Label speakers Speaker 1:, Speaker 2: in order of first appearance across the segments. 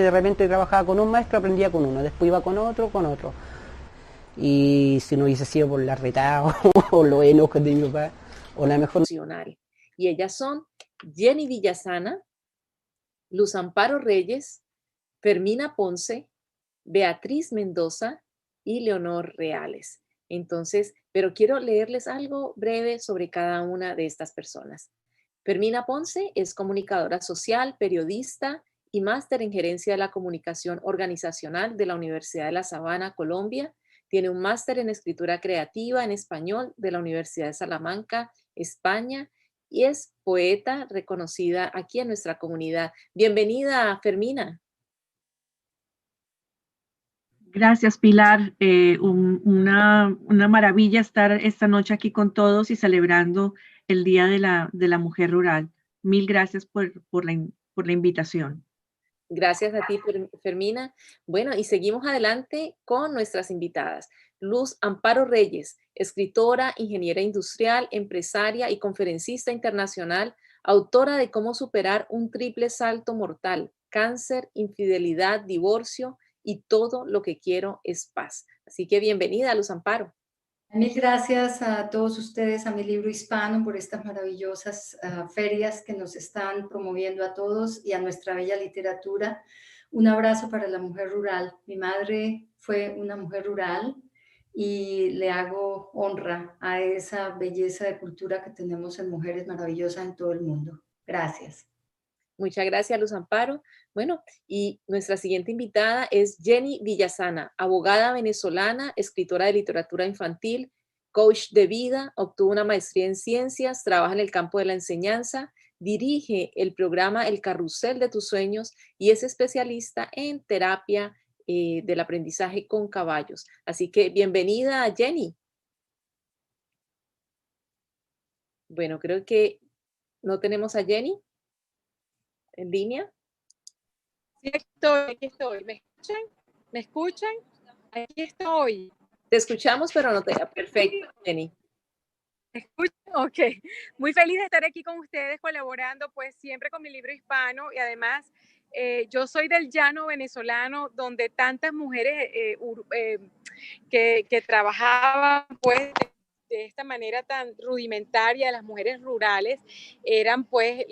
Speaker 1: De repente trabajaba con un maestro, aprendía con uno, después iba con otro, con otro. Y si no hubiese sido por la retada o los enojos de mi papá, o la mejor...
Speaker 2: Y ellas son Jenny Villasana, Luz Amparo Reyes, Fermina Ponce, Beatriz Mendoza y Leonor Reales. Entonces, pero quiero leerles algo breve sobre cada una de estas personas. Fermina Ponce es comunicadora social, periodista y máster en gerencia de la comunicación organizacional de la Universidad de La Sabana, Colombia. Tiene un máster en escritura creativa en español de la Universidad de Salamanca, España, y es poeta reconocida aquí en nuestra comunidad. Bienvenida, Fermina.
Speaker 3: Gracias, Pilar. Una maravilla estar esta noche aquí con todos y celebrando el Día de la Mujer Rural. Mil gracias por la invitación.
Speaker 2: Gracias a ti, Fermina. Bueno, y seguimos adelante con nuestras invitadas. Luz Amparo Reyes, escritora, ingeniera industrial, empresaria y conferencista internacional, autora de Cómo superar un triple salto mortal, cáncer, infidelidad, divorcio y todo lo que quiero es paz. Así que bienvenida, Luz Amparo.
Speaker 4: Mil gracias a todos ustedes, a Mi Libro Hispano, por estas maravillosas ferias que nos están promoviendo a todos y a nuestra bella literatura. Un abrazo para la mujer rural. Mi madre fue una mujer rural y le hago honra a esa belleza de cultura que tenemos en mujeres maravillosas en todo el mundo. Gracias.
Speaker 2: Muchas gracias, Luz Amparo. Bueno, y nuestra siguiente invitada es Jenny Villasana, abogada venezolana, escritora de literatura infantil, coach de vida, obtuvo una maestría en ciencias, trabaja en el campo de la enseñanza, dirige el programa El Carrusel de tus Sueños y es especialista en terapia del aprendizaje con caballos. Así que bienvenida, Jenny. Bueno, creo que no tenemos a Jenny en línea.
Speaker 5: Sí, aquí estoy. ¿Me escuchan? ¿Me escuchan? Aquí estoy.
Speaker 2: Te escuchamos, pero no te... Perfecto, Jenny.
Speaker 5: ¿Me escuchan? Ok. Muy feliz de estar aquí con ustedes colaborando, pues siempre con Mi Libro Hispano y además yo soy del llano venezolano donde tantas mujeres que trabajaban pues de esta manera tan rudimentaria, las mujeres rurales, eran pues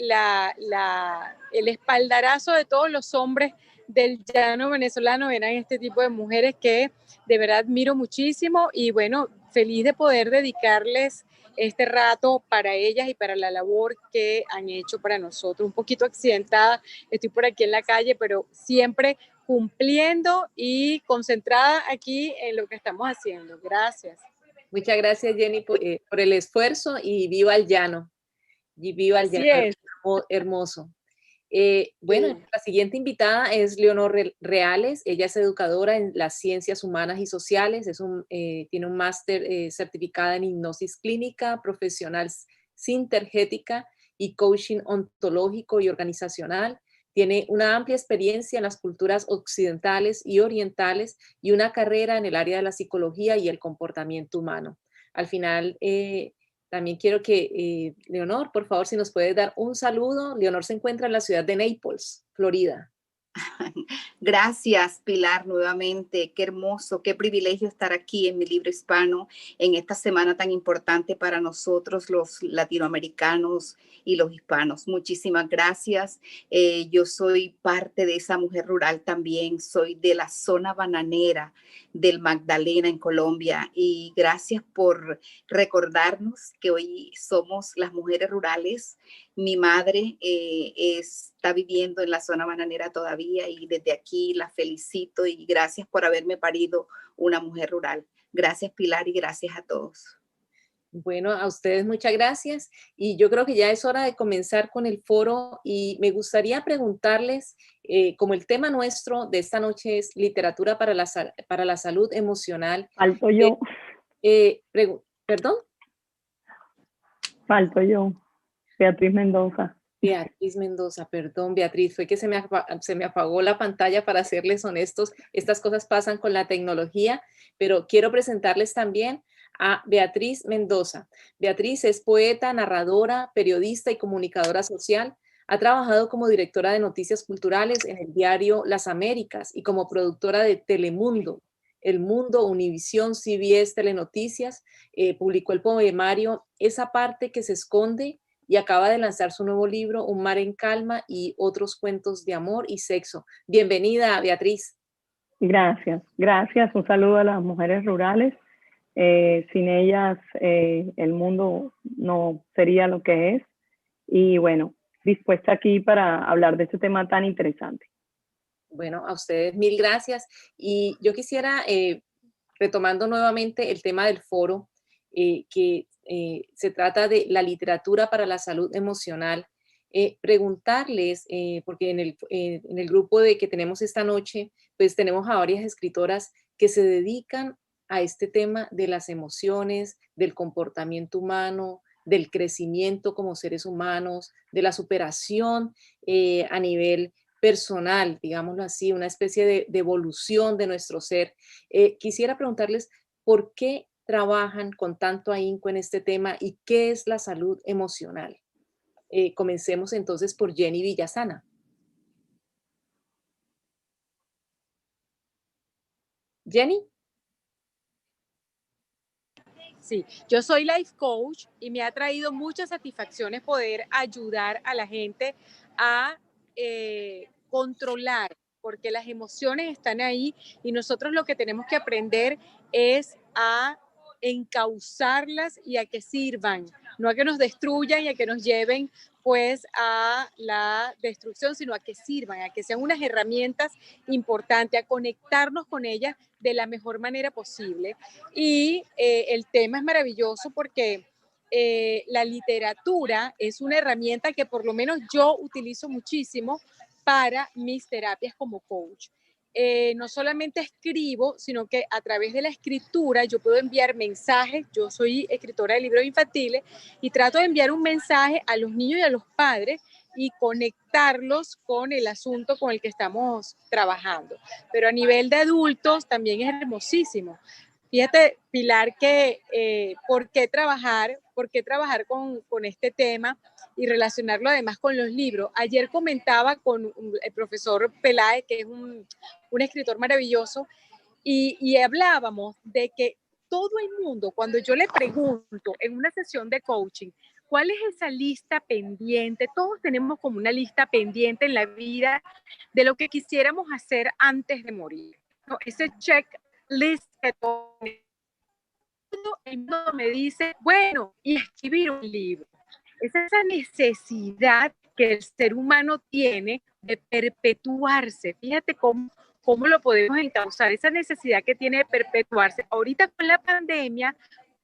Speaker 5: el espaldarazo de todos los hombres del llano venezolano, eran este tipo de mujeres que de verdad admiro muchísimo y bueno, feliz de poder dedicarles este rato para ellas y para la labor que han hecho para nosotros. Un poquito accidentada, estoy por aquí en la calle, pero siempre cumpliendo y concentrada aquí en lo que estamos haciendo. Gracias.
Speaker 2: Muchas gracias, Jenny, por el esfuerzo y viva el llano. Y viva el llano, hermoso. Bueno, la siguiente invitada es Leonor Reales. Ella es educadora en las ciencias humanas y sociales. Tiene un máster certificada en hipnosis clínica, profesional sintergética y coaching ontológico y organizacional. Tiene una amplia experiencia en las culturas occidentales y orientales y una carrera en el área de la psicología y el comportamiento humano. Al final, también quiero que, Leonor, por favor, si nos puedes dar un saludo. Leonor se encuentra en la ciudad de Naples, Florida.
Speaker 6: Gracias, Pilar, nuevamente. Qué hermoso, qué privilegio estar aquí en Mi Libro Hispano en esta semana tan importante para nosotros, los latinoamericanos y los hispanos. Muchísimas gracias. Yo soy parte de esa mujer rural también. Soy de la zona bananera del Magdalena en Colombia y gracias por recordarnos que hoy somos las mujeres rurales. Mi madre está viviendo en la zona bananera todavía y desde aquí la felicito y gracias por haberme parido una mujer rural. Gracias, Pilar, y gracias a todos.
Speaker 2: Bueno, a ustedes muchas gracias y yo creo que ya es hora de comenzar con el foro y me gustaría preguntarles, como el tema nuestro de esta noche es literatura para la salud emocional.
Speaker 7: Falto yo.
Speaker 2: ¿Perdón?
Speaker 7: Falto yo. Beatriz Mendoza.
Speaker 2: Beatriz Mendoza, perdón, Beatriz, fue que se me apagó la pantalla, para serles honestos. Estas cosas pasan con la tecnología, pero quiero presentarles también a Beatriz Mendoza. Beatriz es poeta, narradora, periodista y comunicadora social. Ha trabajado como directora de noticias culturales en el diario Las Américas y como productora de Telemundo, El Mundo, Univisión, CBS, Telenoticias. Publicó el poemario Esa parte que se esconde y acaba de lanzar su nuevo libro Un mar en calma y otros cuentos de amor y sexo. Bienvenida, Beatriz.
Speaker 7: Gracias, gracias. Un saludo a las mujeres rurales. Sin ellas el mundo no sería lo que es. Y bueno, dispuesta aquí para hablar de este tema tan interesante.
Speaker 2: Bueno, a ustedes mil gracias. Y yo quisiera, retomando nuevamente el tema del foro, que se trata de la literatura para la salud emocional, preguntarles, porque en el grupo que tenemos esta noche, pues tenemos a varias escritoras que se dedican a este tema de las emociones, del comportamiento humano, del crecimiento como seres humanos, de la superación a nivel personal, digámoslo así, una especie de evolución de nuestro ser. Quisiera preguntarles por qué trabajan con tanto ahínco en este tema y qué es la salud emocional. Comencemos entonces por Jenny Villasana. Jenny.
Speaker 5: Sí, yo soy life coach y me ha traído muchas satisfacciones poder ayudar a la gente a controlar, porque las emociones están ahí y nosotros lo que tenemos que aprender es a encauzarlas y a que sirvan, no a que nos destruyan y a que nos lleven pues a la destrucción, sino a que sirvan, a que sean unas herramientas importantes, a conectarnos con ellas de la mejor manera posible. Y el tema es maravilloso porque la literatura es una herramienta que por lo menos yo utilizo muchísimo para mis terapias como coach. No solamente escribo, sino que a través de la escritura yo puedo enviar mensajes. Yo soy escritora de libros infantiles y trato de enviar un mensaje a los niños y a los padres y conectarlos con el asunto con el que estamos trabajando. Pero a nivel de adultos también es hermosísimo. Fíjate, Pilar, que ¿por qué trabajar con este tema y relacionarlo además con los libros? Ayer comentaba con el profesor Peláez, que es un escritor maravilloso, y hablábamos de que todo el mundo, cuando yo le pregunto en una sesión de coaching, ¿cuál es esa lista pendiente? Todos tenemos como una lista pendiente en la vida de lo que quisiéramos hacer antes de morir, ¿no? Ese checklist que todo el mundo me dice, bueno, y escribir un libro. Es esa necesidad que el ser humano tiene de perpetuarse. Fíjate cómo lo podemos encauzar, esa necesidad que tiene de perpetuarse. Ahorita con la pandemia,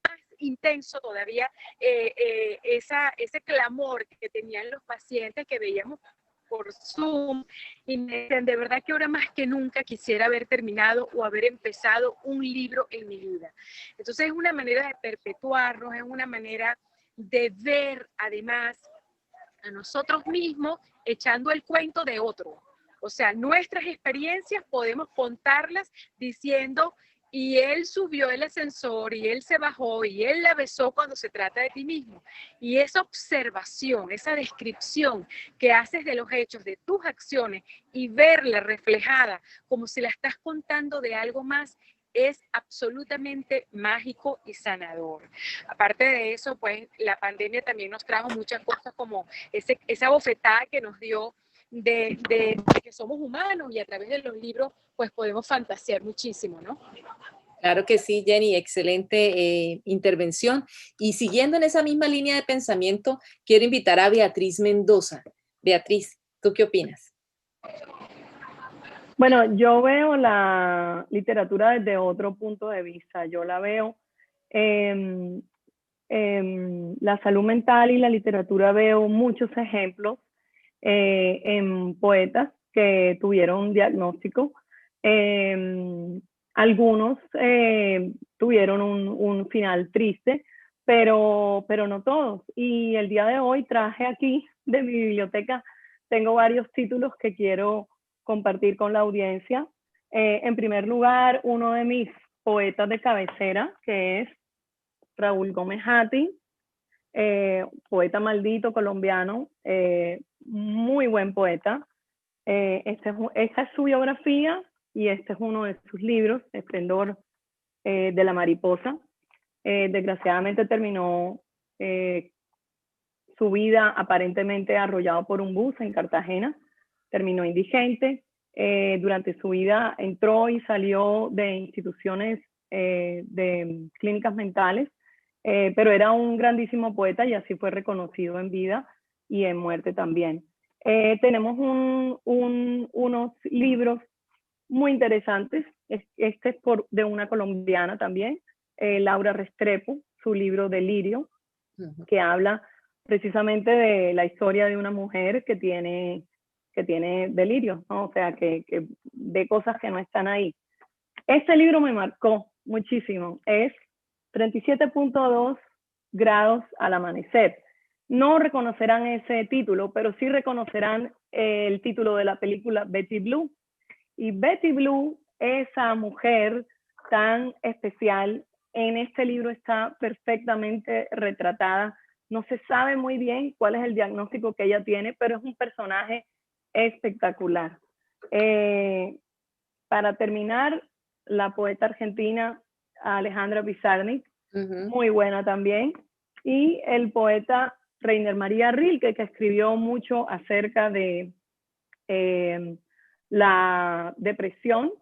Speaker 5: más intenso todavía ese clamor que tenían los pacientes que veíamos por Zoom, y me dicen, de verdad que ahora más que nunca quisiera haber terminado o haber empezado un libro en mi vida. Entonces es una manera de perpetuarnos, es una manera de ver además a nosotros mismos echando el cuento de otro. O sea, nuestras experiencias podemos contarlas diciendo, y él subió el ascensor, y él se bajó, y él la besó cuando se trata de ti mismo. Y esa observación, esa descripción que haces de los hechos, de tus acciones, y verla reflejada como si la estás contando de algo más, es absolutamente mágico y sanador. Aparte de eso, pues la pandemia también nos trajo muchas cosas como esa bofetada que nos dio de que somos humanos, y a través de los libros pues podemos fantasear muchísimo, ¿no?
Speaker 2: Claro que sí, Jenny, excelente intervención. Y siguiendo en esa misma línea de pensamiento, quiero invitar a Beatriz Mendoza. Beatriz, ¿tú qué opinas?
Speaker 7: Bueno, yo veo la literatura desde otro punto de vista. Yo la veo la salud mental y la literatura, veo muchos ejemplos en poetas que tuvieron diagnóstico. Algunos tuvieron un final triste, pero no todos. Y el día de hoy traje aquí de mi biblioteca, tengo varios títulos que quiero compartir con la audiencia. En primer lugar, uno de mis poetas de cabecera, que es Raúl Gómez Hati, poeta maldito colombiano, muy buen poeta. Esta es su biografía y este es uno de sus libros, Esplendor de la mariposa. Desgraciadamente terminó su vida aparentemente arrollado por un bus en Cartagena, terminó indigente. Durante su vida entró y salió de instituciones de clínicas mentales, pero era un grandísimo poeta y así fue reconocido en vida y en muerte también. Tenemos unos libros muy interesantes. Este es de una colombiana también, Laura Restrepo, su libro Delirio, que habla precisamente de la historia de una mujer que tiene delirio, ¿no? O sea, que ve cosas que no están ahí. Este libro me marcó muchísimo. Es 37.2 grados al amanecer. No reconocerán ese título, pero sí reconocerán el título de la película Betty Blue. Y Betty Blue, esa mujer tan especial, en este libro está perfectamente retratada. No se sabe muy bien cuál es el diagnóstico que ella tiene, pero es un personaje espectacular. Para terminar, la poeta argentina Alejandra Pizarnik, muy buena también, y el poeta Reiner María Rilke, que escribió mucho acerca de la depresión,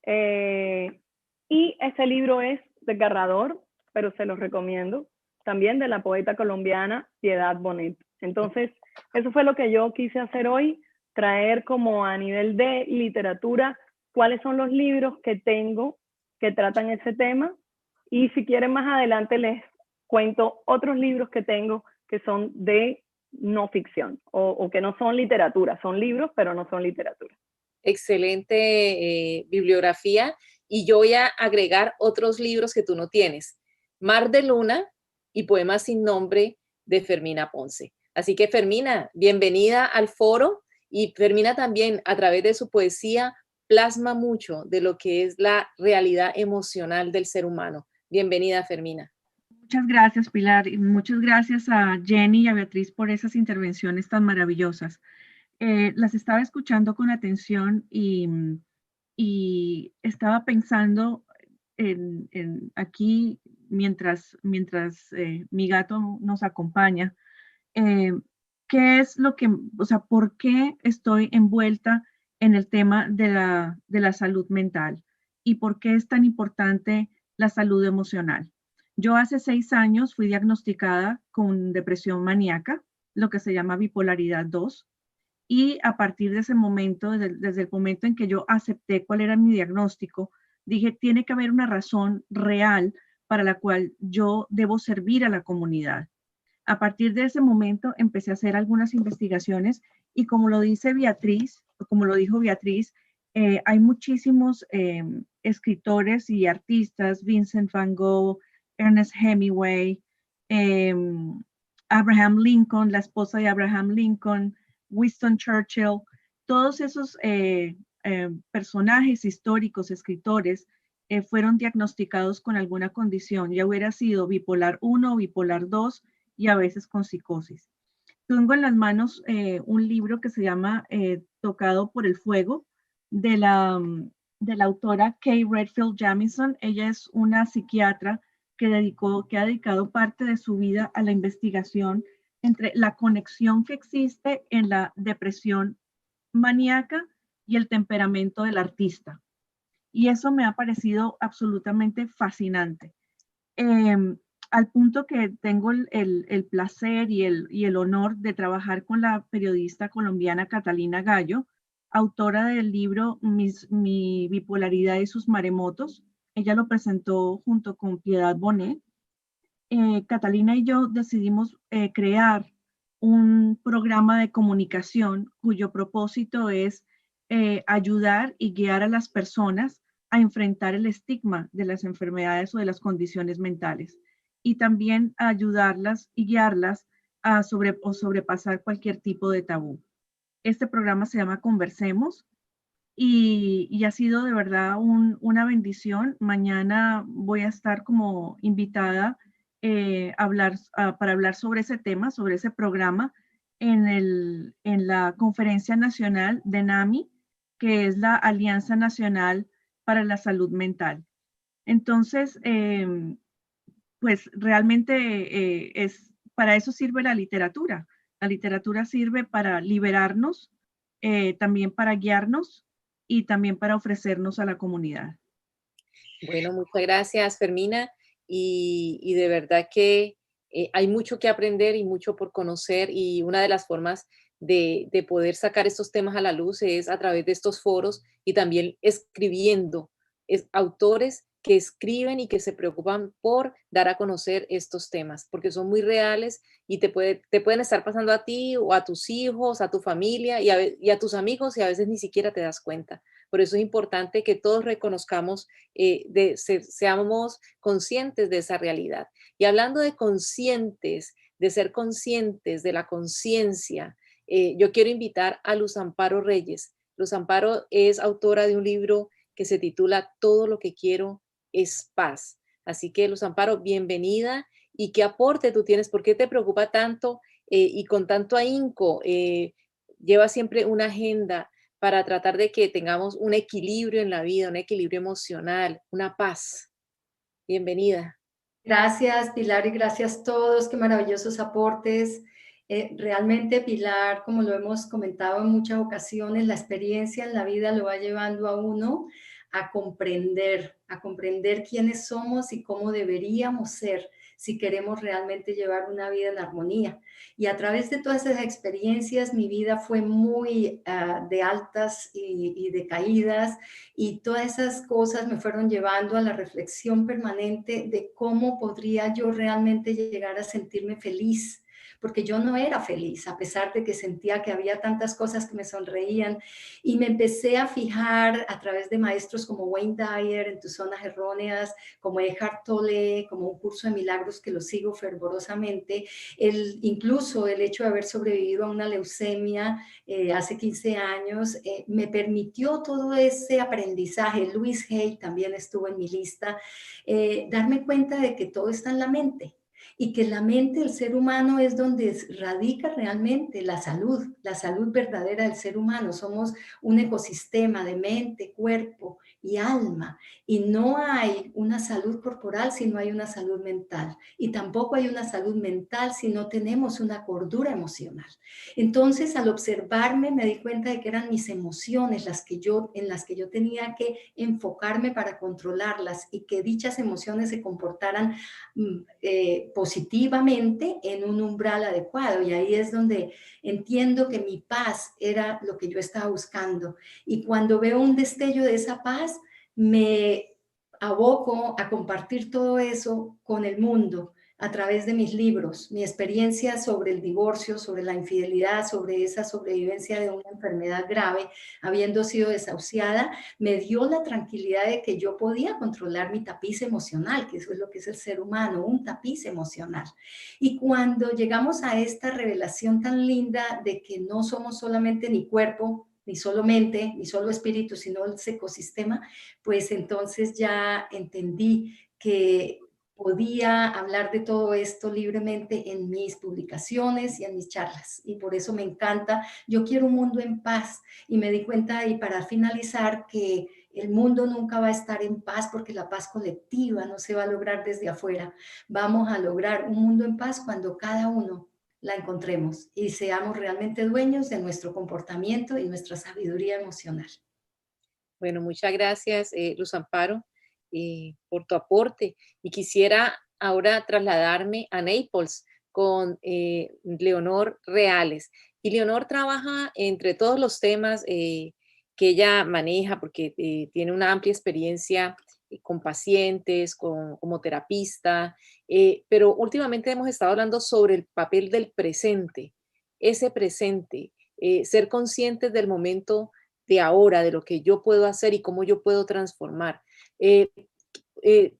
Speaker 7: y ese libro es desgarrador, pero se los recomiendo, también de la poeta colombiana Piedad Bonet. Entonces, eso fue lo que yo quise hacer hoy, traer como a nivel de literatura cuáles son los libros que tengo que tratan ese tema, y si quieren más adelante les cuento otros libros que tengo que son de no ficción o que no son literatura, son libros pero no son literatura.
Speaker 2: Excelente bibliografía, y yo voy a agregar otros libros que tú no tienes: Mar de Luna y Poemas sin nombre, de Fermina Ponce. Así que, Fermina, bienvenida al foro, y Fermina también, a través de su poesía, plasma mucho de lo que es la realidad emocional del ser humano. Bienvenida, Fermina.
Speaker 3: Muchas gracias, Pilar, y muchas gracias a Jenny y a Beatriz por esas intervenciones tan maravillosas. Las estaba escuchando con atención y estaba pensando en aquí mientras mi gato nos acompaña, qué es lo que, o sea, por qué estoy envuelta en el tema de la salud mental y por qué es tan importante la salud emocional. Yo hace 6 años fui diagnosticada con depresión maníaca, lo que se llama bipolaridad 2. Y a partir de ese momento, desde el momento en que yo acepté cuál era mi diagnóstico, dije, tiene que haber una razón real para la cual yo debo servir a la comunidad. A partir de ese momento empecé a hacer algunas investigaciones y como lo dice Beatriz, como lo dijo Beatriz, hay muchísimos escritores y artistas, Vincent Van Gogh, Ernest Hemingway, Abraham Lincoln, la esposa de Abraham Lincoln, Winston Churchill, todos esos personajes históricos, escritores, fueron diagnosticados con alguna condición, ya hubiera sido bipolar 1, bipolar 2 y a veces con psicosis. Tengo en las manos un libro que se llama Tocado por el Fuego, de la autora Kay Redfield Jamison. Ella es una psiquiatra que ha dedicado parte de su vida a la investigación entre la conexión que existe en la depresión maníaca y el temperamento del artista. Y eso me ha parecido absolutamente fascinante. Al punto que tengo el placer y el honor de trabajar con la periodista colombiana Catalina Gallo, autora del libro Mi bipolaridad y sus maremotos. Ella lo presentó junto con Piedad Bonet. Catalina y yo decidimos crear un programa de comunicación cuyo propósito es ayudar y guiar a las personas a enfrentar el estigma de las enfermedades o de las condiciones mentales, y también a ayudarlas y guiarlas a sobrepasar cualquier tipo de tabú. Este programa se llama Conversemos y ha sido de verdad una bendición. Mañana voy a estar como invitada para hablar sobre ese tema, sobre ese programa, en la conferencia nacional de NAMI, que es la Alianza Nacional para la Salud Mental. Entonces, pues realmente para eso sirve la literatura. La literatura sirve para liberarnos, también para guiarnos y también para ofrecernos a la comunidad.
Speaker 2: Bueno, muchas gracias, Fermina. Y de verdad que hay mucho que aprender y mucho por conocer, y una de las formas de poder sacar estos temas a la luz es a través de estos foros y también escribiendo. Autores que escriben y que se preocupan por dar a conocer estos temas, porque son muy reales y te pueden estar pasando a ti o a tus hijos, a tu familia y a tus amigos, y a veces ni siquiera te das cuenta. Por eso es importante que todos reconozcamos, seamos conscientes de esa realidad. Y hablando de conscientes, de ser conscientes de la conciencia, yo quiero invitar a Luz Amparo Reyes. Luz Amparo es autora de un libro que se titula Todo lo que quiero es paz. Así que, Luz Amparo, bienvenida. ¿Y qué aporte tú tienes? ¿Por qué te preocupa tanto y con tanto ahínco? Lleva siempre una agenda para tratar de que tengamos un equilibrio en la vida, un equilibrio emocional, una paz. Bienvenida.
Speaker 4: Gracias, Pilar, y gracias a todos. Qué maravillosos aportes. Realmente, Pilar, como lo hemos comentado en muchas ocasiones, la experiencia en la vida lo va llevando a uno a comprender quiénes somos y cómo deberíamos ser si queremos realmente llevar una vida en armonía. Y a través de todas esas experiencias, mi vida fue muy de altas y de caídas, y todas esas cosas me fueron llevando a la reflexión permanente de cómo podría yo realmente llegar a sentirme feliz, porque yo no era feliz, a pesar de que sentía que había tantas cosas que me sonreían. Y me empecé a fijar a través de maestros como Wayne Dyer, En tus zonas erróneas, como Eckhart Tolle, como un curso de milagros que lo sigo fervorosamente. Incluso el hecho de haber sobrevivido a una leucemia hace 15 años me permitió todo ese aprendizaje. Louise Hay también estuvo en mi lista. Darme cuenta de que todo está en la mente, y que la mente del ser humano es donde radica realmente la salud verdadera del ser humano. Somos un ecosistema de mente, cuerpo y alma, y no hay una salud corporal si no hay una salud mental, y tampoco hay una salud mental si no tenemos una cordura emocional. Entonces, al observarme, me di cuenta de que eran mis emociones en las que yo tenía que enfocarme para controlarlas, y que dichas emociones se comportaran positivamente en un umbral adecuado. Y ahí es donde entiendo que mi paz era lo que yo estaba buscando. Y cuando veo un destello de esa paz, me aboco a compartir todo eso con el mundo a través de mis libros. Mi experiencia sobre el divorcio, sobre la infidelidad, sobre esa sobrevivencia de una enfermedad grave, habiendo sido desahuciada, me dio la tranquilidad de que yo podía controlar mi tapiz emocional, que eso es lo que es el ser humano, un tapiz emocional. Y cuando llegamos a esta revelación tan linda de que no somos solamente ni cuerpo, ni solo mente, ni solo espíritu, sino el ecosistema, pues entonces ya entendí que podía hablar de todo esto libremente en mis publicaciones y en mis charlas. Y por eso me encanta. Yo quiero un mundo en paz. Y me di cuenta, y para finalizar, que el mundo nunca va a estar en paz, porque la paz colectiva no se va a lograr desde afuera. Vamos a lograr un mundo en paz cuando cada uno la encontremos y seamos realmente dueños de nuestro comportamiento y nuestra sabiduría emocional.
Speaker 2: Bueno, muchas gracias, Luz Amparo, por tu aporte. Y quisiera ahora trasladarme a Naples con Leonor Reales. Y Leonor trabaja entre todos los temas que ella maneja, porque tiene una amplia experiencia con pacientes, como terapista, pero últimamente hemos estado hablando sobre el papel del presente, ese presente, ser conscientes del momento de ahora, de lo que yo puedo hacer y cómo yo puedo transformar. Este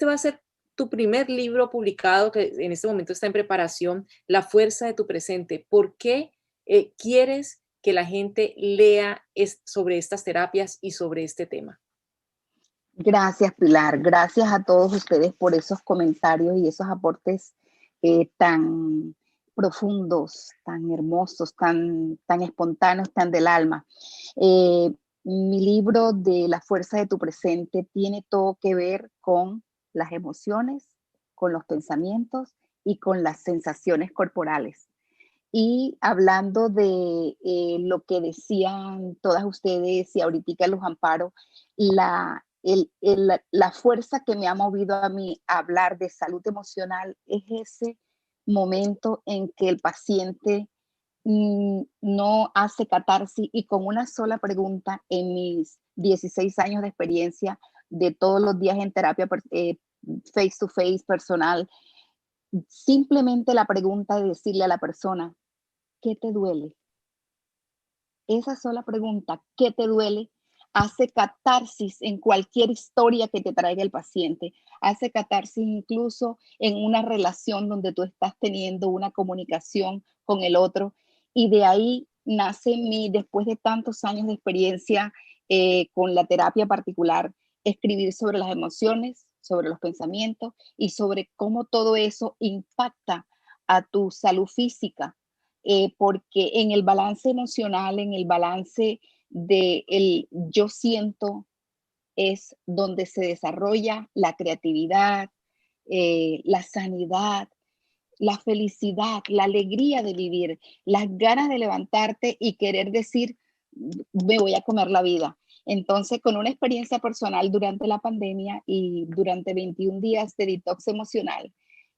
Speaker 2: va a ser tu primer libro publicado, que en este momento está en preparación, La fuerza de tu presente. ¿Por qué quieres que la gente lea sobre estas terapias y sobre este tema?
Speaker 6: Gracias, Pilar. Gracias a todos ustedes por esos comentarios y esos aportes tan profundos, tan hermosos, tan espontáneos, tan del alma. Mi libro de La fuerza de tu presente tiene todo que ver con las emociones, con los pensamientos y con las sensaciones corporales. Y hablando de lo que decían todas ustedes y ahorita los amparo, la fuerza que me ha movido a mí a hablar de salud emocional es ese momento en que el paciente no hace catarsis y con una sola pregunta en mis 16 años de experiencia de todos los días en terapia face to face, personal, simplemente la pregunta de decirle a la persona, ¿qué te duele? Esa sola pregunta, ¿qué te duele? Hace catarsis en cualquier historia que te traiga el paciente. Hace catarsis incluso en una relación donde tú estás teniendo una comunicación con el otro. Y de ahí nace después de tantos años de experiencia con la terapia particular, escribir sobre las emociones, sobre los pensamientos y sobre cómo todo eso impacta a tu salud física. Porque en el balance emocional, en el balance del yo siento, es donde se desarrolla la creatividad, la sanidad, la felicidad, la alegría de vivir, las ganas de levantarte y querer decir, me voy a comer la vida. Entonces, con una experiencia personal durante la pandemia y durante 21 días de detox emocional,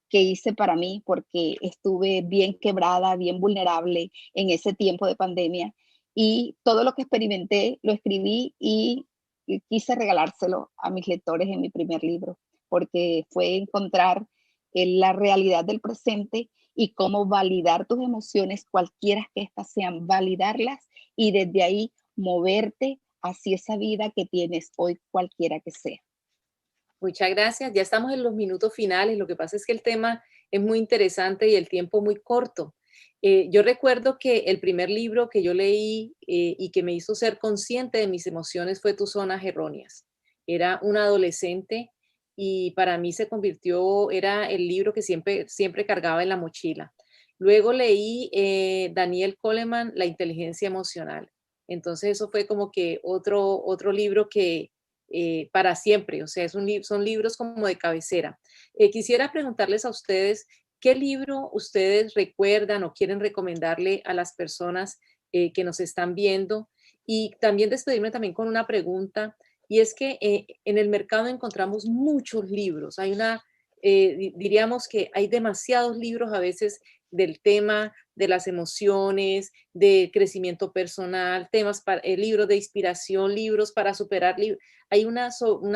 Speaker 6: que hice para mí porque estuve bien quebrada, bien vulnerable en ese tiempo de pandemia y todo lo que experimenté lo escribí y quise regalárselo a mis lectores en mi primer libro porque fue encontrar la realidad del presente y cómo validar tus emociones, cualquiera que éstas sean, validarlas y desde ahí moverte hacia esa vida que tienes hoy, cualquiera que sea.
Speaker 2: Muchas gracias. Ya estamos en los minutos finales. Lo que pasa es que el tema es muy interesante y el tiempo muy corto. Yo recuerdo que el primer libro que yo leí y que me hizo ser consciente de mis emociones fue Tus zonas erróneas. Era una adolescente y para mí era el libro que siempre cargaba en la mochila. Luego leí Daniel Goleman, La inteligencia emocional. Entonces eso fue como que otro libro que para siempre, o sea, son libros como de cabecera. Quisiera preguntarles a ustedes, ¿qué libro ustedes recuerdan o quieren recomendarle a las personas que nos están viendo? Y también despedirme también con una pregunta, y es que en el mercado encontramos muchos libros, diríamos que hay demasiados libros a veces del tema de las emociones, de crecimiento personal, libros de inspiración, libros para superar, hay una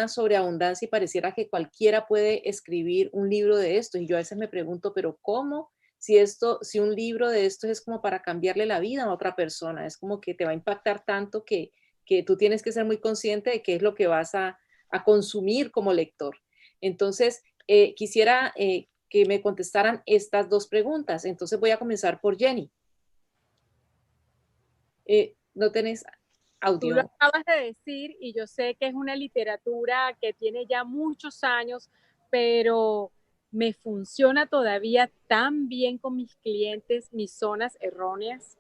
Speaker 2: sobreabundancia y pareciera que cualquiera puede escribir un libro de esto. Y yo a veces me pregunto, ¿pero cómo? Si un libro de esto es como para cambiarle la vida a otra persona, es como que te va a impactar tanto que tú tienes que ser muy consciente de qué es lo que vas a consumir como lector. Entonces, quisiera que me contestaran estas dos preguntas. Entonces voy a comenzar por Jenny. ¿No tenés audio?
Speaker 5: Tú lo acabas de decir y yo sé que es una literatura que tiene ya muchos años, pero me funciona todavía tan bien con mis clientes, Mis zonas erróneas.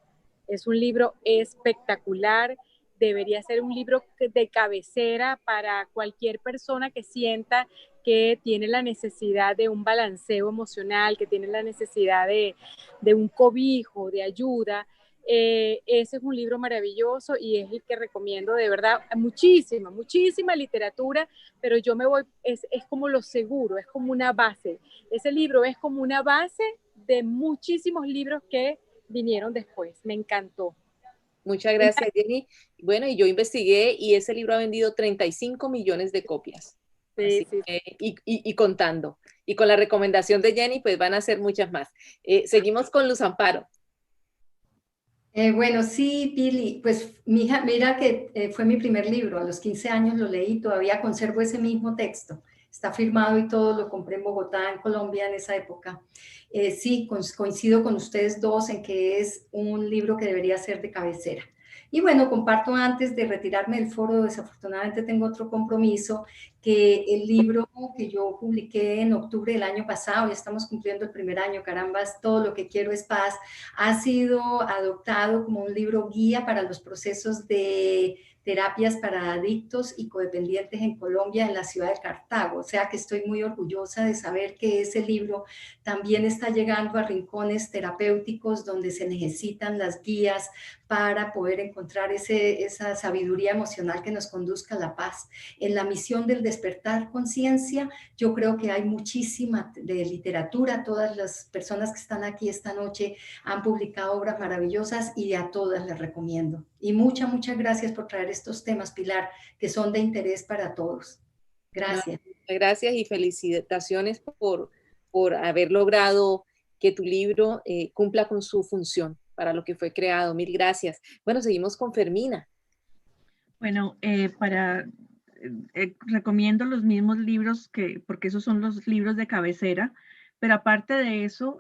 Speaker 5: Es un libro espectacular. Debería ser un libro de cabecera para cualquier persona que sienta que tiene la necesidad de un balanceo emocional, que tiene la necesidad de un cobijo, de ayuda. Ese es un libro maravilloso y es el que recomiendo de verdad. Muchísima literatura, pero yo me voy, es como lo seguro, es como una base. Ese libro es como una base de muchísimos libros que vinieron después. Me encantó.
Speaker 2: Muchas gracias, Jenny. Bueno, y yo investigué y ese libro ha vendido 35 millones de copias.
Speaker 5: Sí.
Speaker 2: Y contando. Y con la recomendación de Jenny, pues van a ser muchas más. Seguimos con Luz Amparo.
Speaker 4: Bueno, sí, Pili, pues mira que fue mi primer libro, a los 15 años lo leí, todavía conservo ese mismo texto, está firmado y todo, lo compré en Bogotá, en Colombia, en esa época. Sí, coincido con ustedes dos en que es un libro que debería ser de cabecera. Y bueno, comparto antes de retirarme del foro, desafortunadamente tengo otro compromiso, que el libro que yo publiqué en octubre del año pasado, ya estamos cumpliendo el primer año, carambas, todo lo que quiero es paz, ha sido adoptado como un libro guía para los procesos de terapias para adictos y codependientes en Colombia, en la ciudad de Cartago. O sea que estoy muy orgullosa de saber que ese libro también está llegando a rincones terapéuticos donde se necesitan las guías para poder encontrar esa sabiduría emocional que nos conduzca a la paz. En la misión del despertar conciencia, yo creo que hay muchísima de literatura. Todas las personas que están aquí esta noche han publicado obras maravillosas y a todas les recomiendo. Y muchas gracias por traer estos temas, Pilar, que son de interés para todos. Gracias.
Speaker 2: Gracias y felicitaciones por haber logrado que tu libro cumpla con su función para lo que fue creado. Mil gracias. Bueno, seguimos con Fermina.
Speaker 3: Bueno, recomiendo los mismos libros porque esos son los libros de cabecera, pero aparte de eso,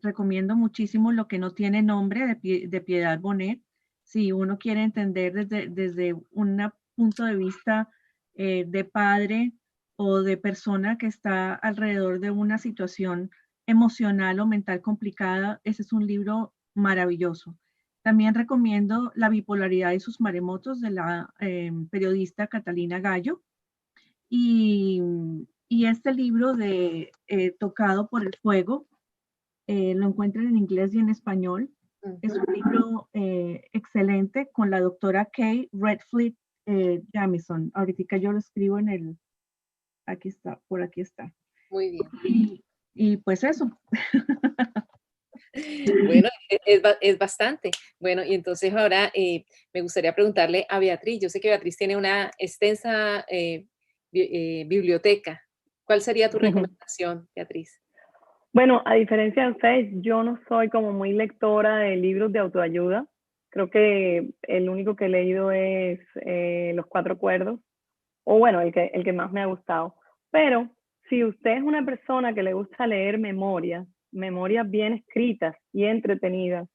Speaker 3: recomiendo muchísimo Lo que no tiene nombre de Piedad Bonet. Si uno quiere entender desde un punto de vista de padre o de persona que está alrededor de una situación emocional o mental complicada, ese es un libro maravilloso. También recomiendo La bipolaridad y sus maremotos de la periodista Catalina Gallo. Y este libro de Tocado por el Fuego, lo encuentran en inglés y en español. Es un libro excelente con la doctora Kay Redfield Jamison. Ahorita yo lo escribo aquí está, por aquí está.
Speaker 2: Muy bien.
Speaker 3: Y pues eso.
Speaker 2: Bueno, es bastante. Bueno, y entonces ahora me gustaría preguntarle a Beatriz. Yo sé que Beatriz tiene una extensa biblioteca. ¿Cuál sería tu recomendación, Beatriz?
Speaker 7: Bueno, a diferencia de ustedes, yo no soy como muy lectora de libros de autoayuda. Creo que el único que he leído es Los Cuatro Acuerdos, o bueno, el que más me ha gustado. Pero si usted es una persona que le gusta leer memorias bien escritas y entretenidas,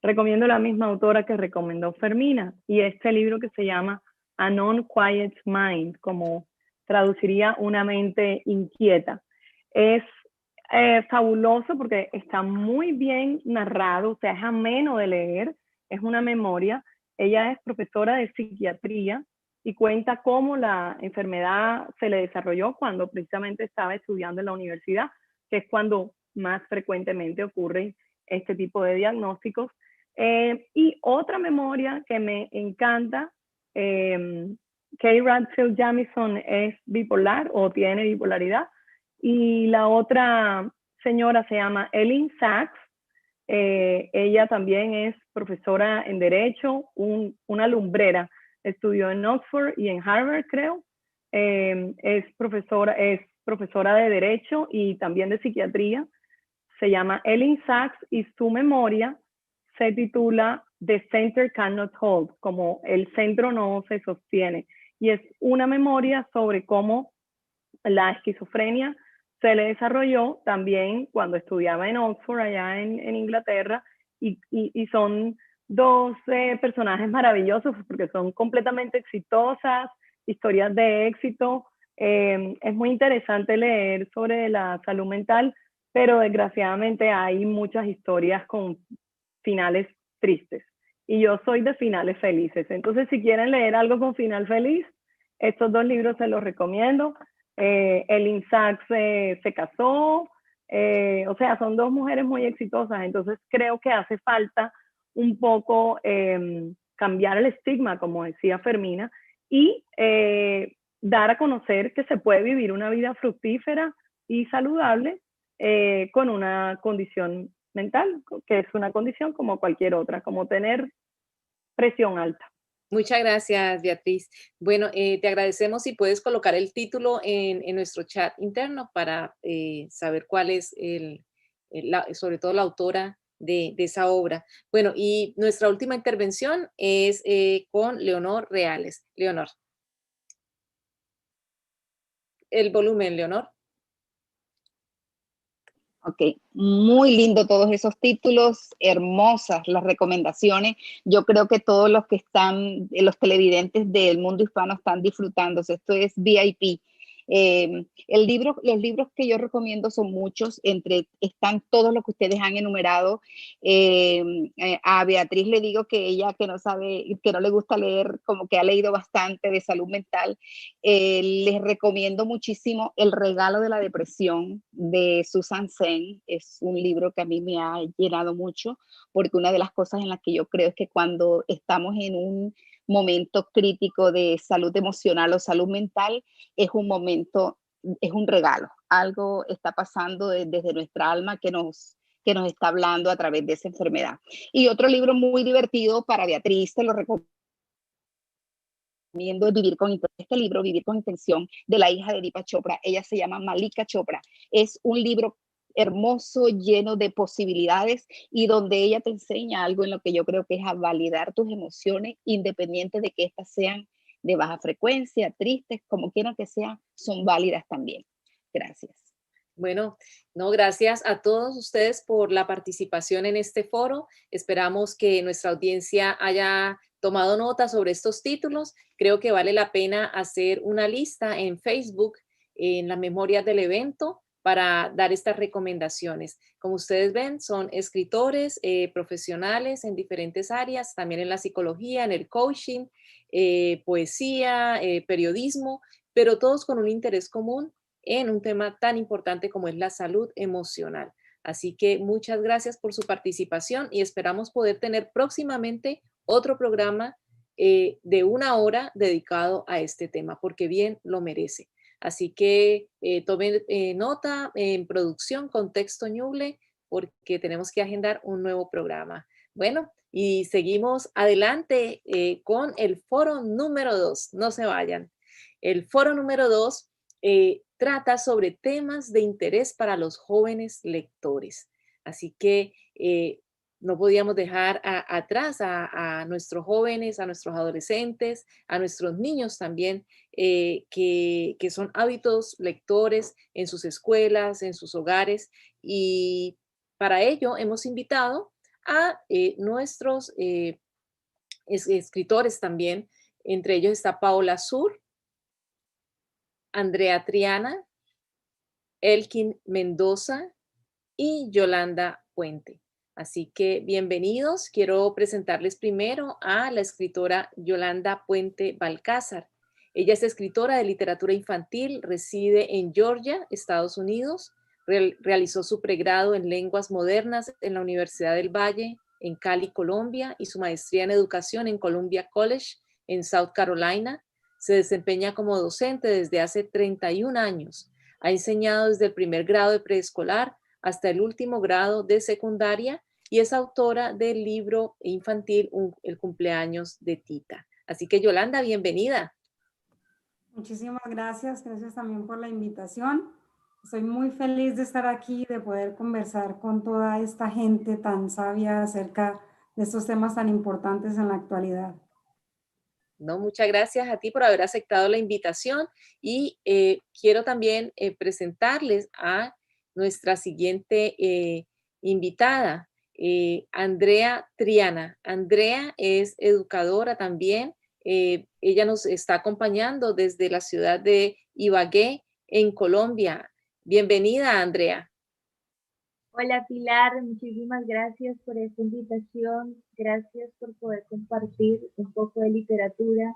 Speaker 7: recomiendo la misma autora que recomendó Fermina y este libro que se llama A Non-Quiet Mind, como traduciría una mente inquieta. Es fabuloso porque está muy bien narrado, o sea, es ameno de leer, es una memoria. Ella es profesora de psiquiatría y cuenta cómo la enfermedad se le desarrolló cuando precisamente estaba estudiando en la universidad, que es cuando más frecuentemente ocurren este tipo de diagnósticos. Y otra memoria que me encanta, Kay Redfield Jamison es bipolar o tiene bipolaridad, y la otra señora se llama Eileen Sachs. Ella también es profesora en Derecho, una lumbrera. Estudió en Oxford y en Harvard, creo. Es profesora de Derecho y también de Psiquiatría. Se llama Eileen Sachs y su memoria se titula The Center Cannot Hold, como el centro no se sostiene. Y es una memoria sobre cómo la esquizofrenia se le desarrolló también cuando estudiaba en Oxford, allá en Inglaterra, y son dos personajes maravillosos porque son completamente exitosas, historias de éxito. Es muy interesante leer sobre la salud mental, pero desgraciadamente hay muchas historias con finales tristes. Y yo soy de finales felices. Entonces, si quieren leer algo con final feliz, estos dos libros se los recomiendo. Eileen Sachs se casó, o sea, son dos mujeres muy exitosas, entonces creo que hace falta un poco cambiar el estigma, como decía Fermina, y dar a conocer que se puede vivir una vida fructífera y saludable con una condición mental, que es una condición como cualquier otra, como tener presión alta.
Speaker 2: Muchas gracias, Beatriz. Bueno, te agradecemos si puedes colocar el título en nuestro chat interno para saber cuál es sobre todo la autora de esa obra. Bueno, y nuestra última intervención es con Leonor Reales. Leonor. El volumen, Leonor.
Speaker 6: Ok, muy lindo todos esos títulos, hermosas las recomendaciones. Yo creo que todos los que están, los televidentes del mundo hispano están disfrutándose. Esto es VIP. Los libros que yo recomiendo son muchos, están todos los que ustedes han enumerado. A Beatriz le digo que ella que no sabe, que no le gusta leer, como que ha leído bastante de salud mental. Les recomiendo muchísimo El regalo de la depresión de Susan Sen. Es un libro que a mí me ha llenado mucho, porque una de las cosas en las que yo creo es que cuando estamos en un momento crítico de salud emocional o salud mental, es un momento, es un regalo. Algo está pasando desde nuestra alma que nos está hablando a través de esa enfermedad. Y otro libro muy divertido para Beatriz, te lo recomiendo, este libro, Vivir con Intención, de la hija de Deepak Chopra. Ella se llama Malika Chopra. Es un libro hermoso, lleno de posibilidades y donde ella te enseña algo en lo que yo creo que es a validar tus emociones, independiente de que estas sean de baja frecuencia, tristes, como quieran que sean, son válidas también. Gracias.
Speaker 2: Bueno, no, gracias a todos ustedes por la participación en este foro. Esperamos que nuestra audiencia haya tomado nota sobre estos títulos. Creo que vale la pena hacer una lista en Facebook, en las memorias del evento, para dar estas recomendaciones. Como ustedes ven, son escritores, profesionales en diferentes áreas, también en la psicología, en el coaching, poesía, periodismo, pero todos con un interés común en un tema tan importante como es la salud emocional. Así que muchas gracias por su participación y esperamos poder tener próximamente otro programa de 1 hora dedicado a este tema, porque bien lo merece. Así que tomen nota en producción, Contexto Ñuble, porque tenemos que agendar un nuevo programa. Bueno, y seguimos adelante con el foro número 2. No se vayan. El foro número 2 trata sobre temas de interés para los jóvenes lectores. Así que no podíamos dejar atrás a nuestros jóvenes, a nuestros adolescentes, a nuestros niños también, que son hábitos lectores en sus escuelas, en sus hogares. Y para ello hemos invitado a nuestros escritores también. Entre ellos está Paola Sur, Andrea Triana, Elkin Mendoza y Yolanda Puente. Así que bienvenidos. Quiero presentarles primero a la escritora Yolanda Puente Balcázar. Ella es escritora de literatura infantil, reside en Georgia, Estados Unidos. Realizó su pregrado en lenguas modernas en la Universidad del Valle, en Cali, Colombia, y su maestría en educación en Columbia College, en South Carolina. Se desempeña como docente desde hace 31 años. Ha enseñado desde el primer grado de preescolar hasta el último grado de secundaria y es autora del libro infantil El cumpleaños de Tita. Así que Yolanda, bienvenida.
Speaker 8: Muchísimas gracias también por la invitación. Estoy muy feliz de estar aquí, de poder conversar con toda esta gente tan sabia acerca de estos temas tan importantes en la actualidad.
Speaker 2: No, muchas gracias a ti por haber aceptado la invitación y quiero también presentarles a nuestra siguiente invitada, Andrea Triana. Andrea es educadora también. Ella nos está acompañando desde la ciudad de Ibagué, en Colombia. Bienvenida, Andrea.
Speaker 9: Hola Pilar, muchísimas gracias por esta invitación, gracias por poder compartir un poco de literatura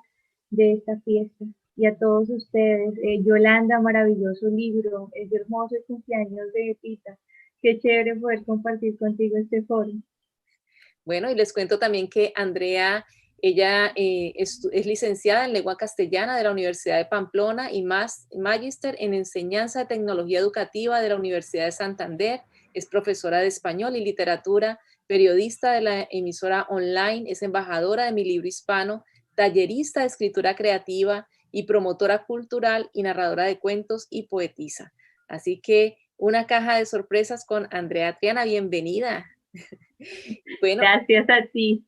Speaker 9: de esta fiesta. Y a todos ustedes, Yolanda, maravilloso libro, es hermoso el cumpleaños de Tita, qué chévere poder compartir contigo este foro.
Speaker 2: Bueno, y les cuento también que Andrea, ella es licenciada en lengua castellana de la Universidad de Pamplona y magíster en enseñanza de tecnología educativa de la Universidad de Santander. Es profesora de español y literatura, periodista de la emisora online, es embajadora de Mi Libro Hispano, tallerista de escritura creativa y promotora cultural y narradora de cuentos y poetisa. Así que una caja de sorpresas con Andrea Triana, bienvenida.
Speaker 9: Bueno, gracias a ti.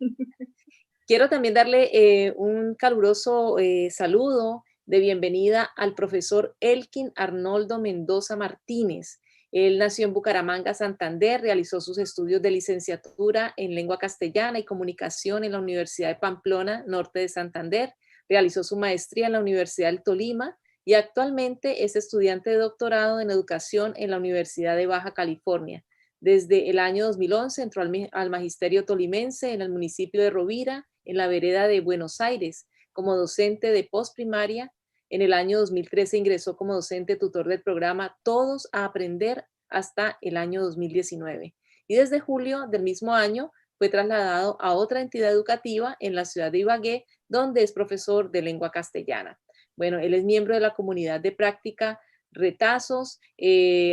Speaker 2: Quiero también darle un caluroso saludo de bienvenida al profesor Elkin Arnoldo Mendoza Martínez. Él nació en Bucaramanga, Santander, realizó sus estudios de licenciatura en lengua castellana y comunicación en la Universidad de Pamplona, norte de Santander, realizó su maestría en la Universidad del Tolima y actualmente es estudiante de doctorado en educación en la Universidad de Baja California. Desde el año 2011 entró al Magisterio Tolimense en el municipio de Rovira, en la vereda de Buenos Aires, como docente de postprimaria. En el año 2013 ingresó como docente tutor del programa Todos a Aprender hasta el año 2019. Y desde julio del mismo año fue trasladado a otra entidad educativa en la ciudad de Ibagué, donde es profesor de lengua castellana. Bueno, él es miembro de la comunidad de práctica Retazos,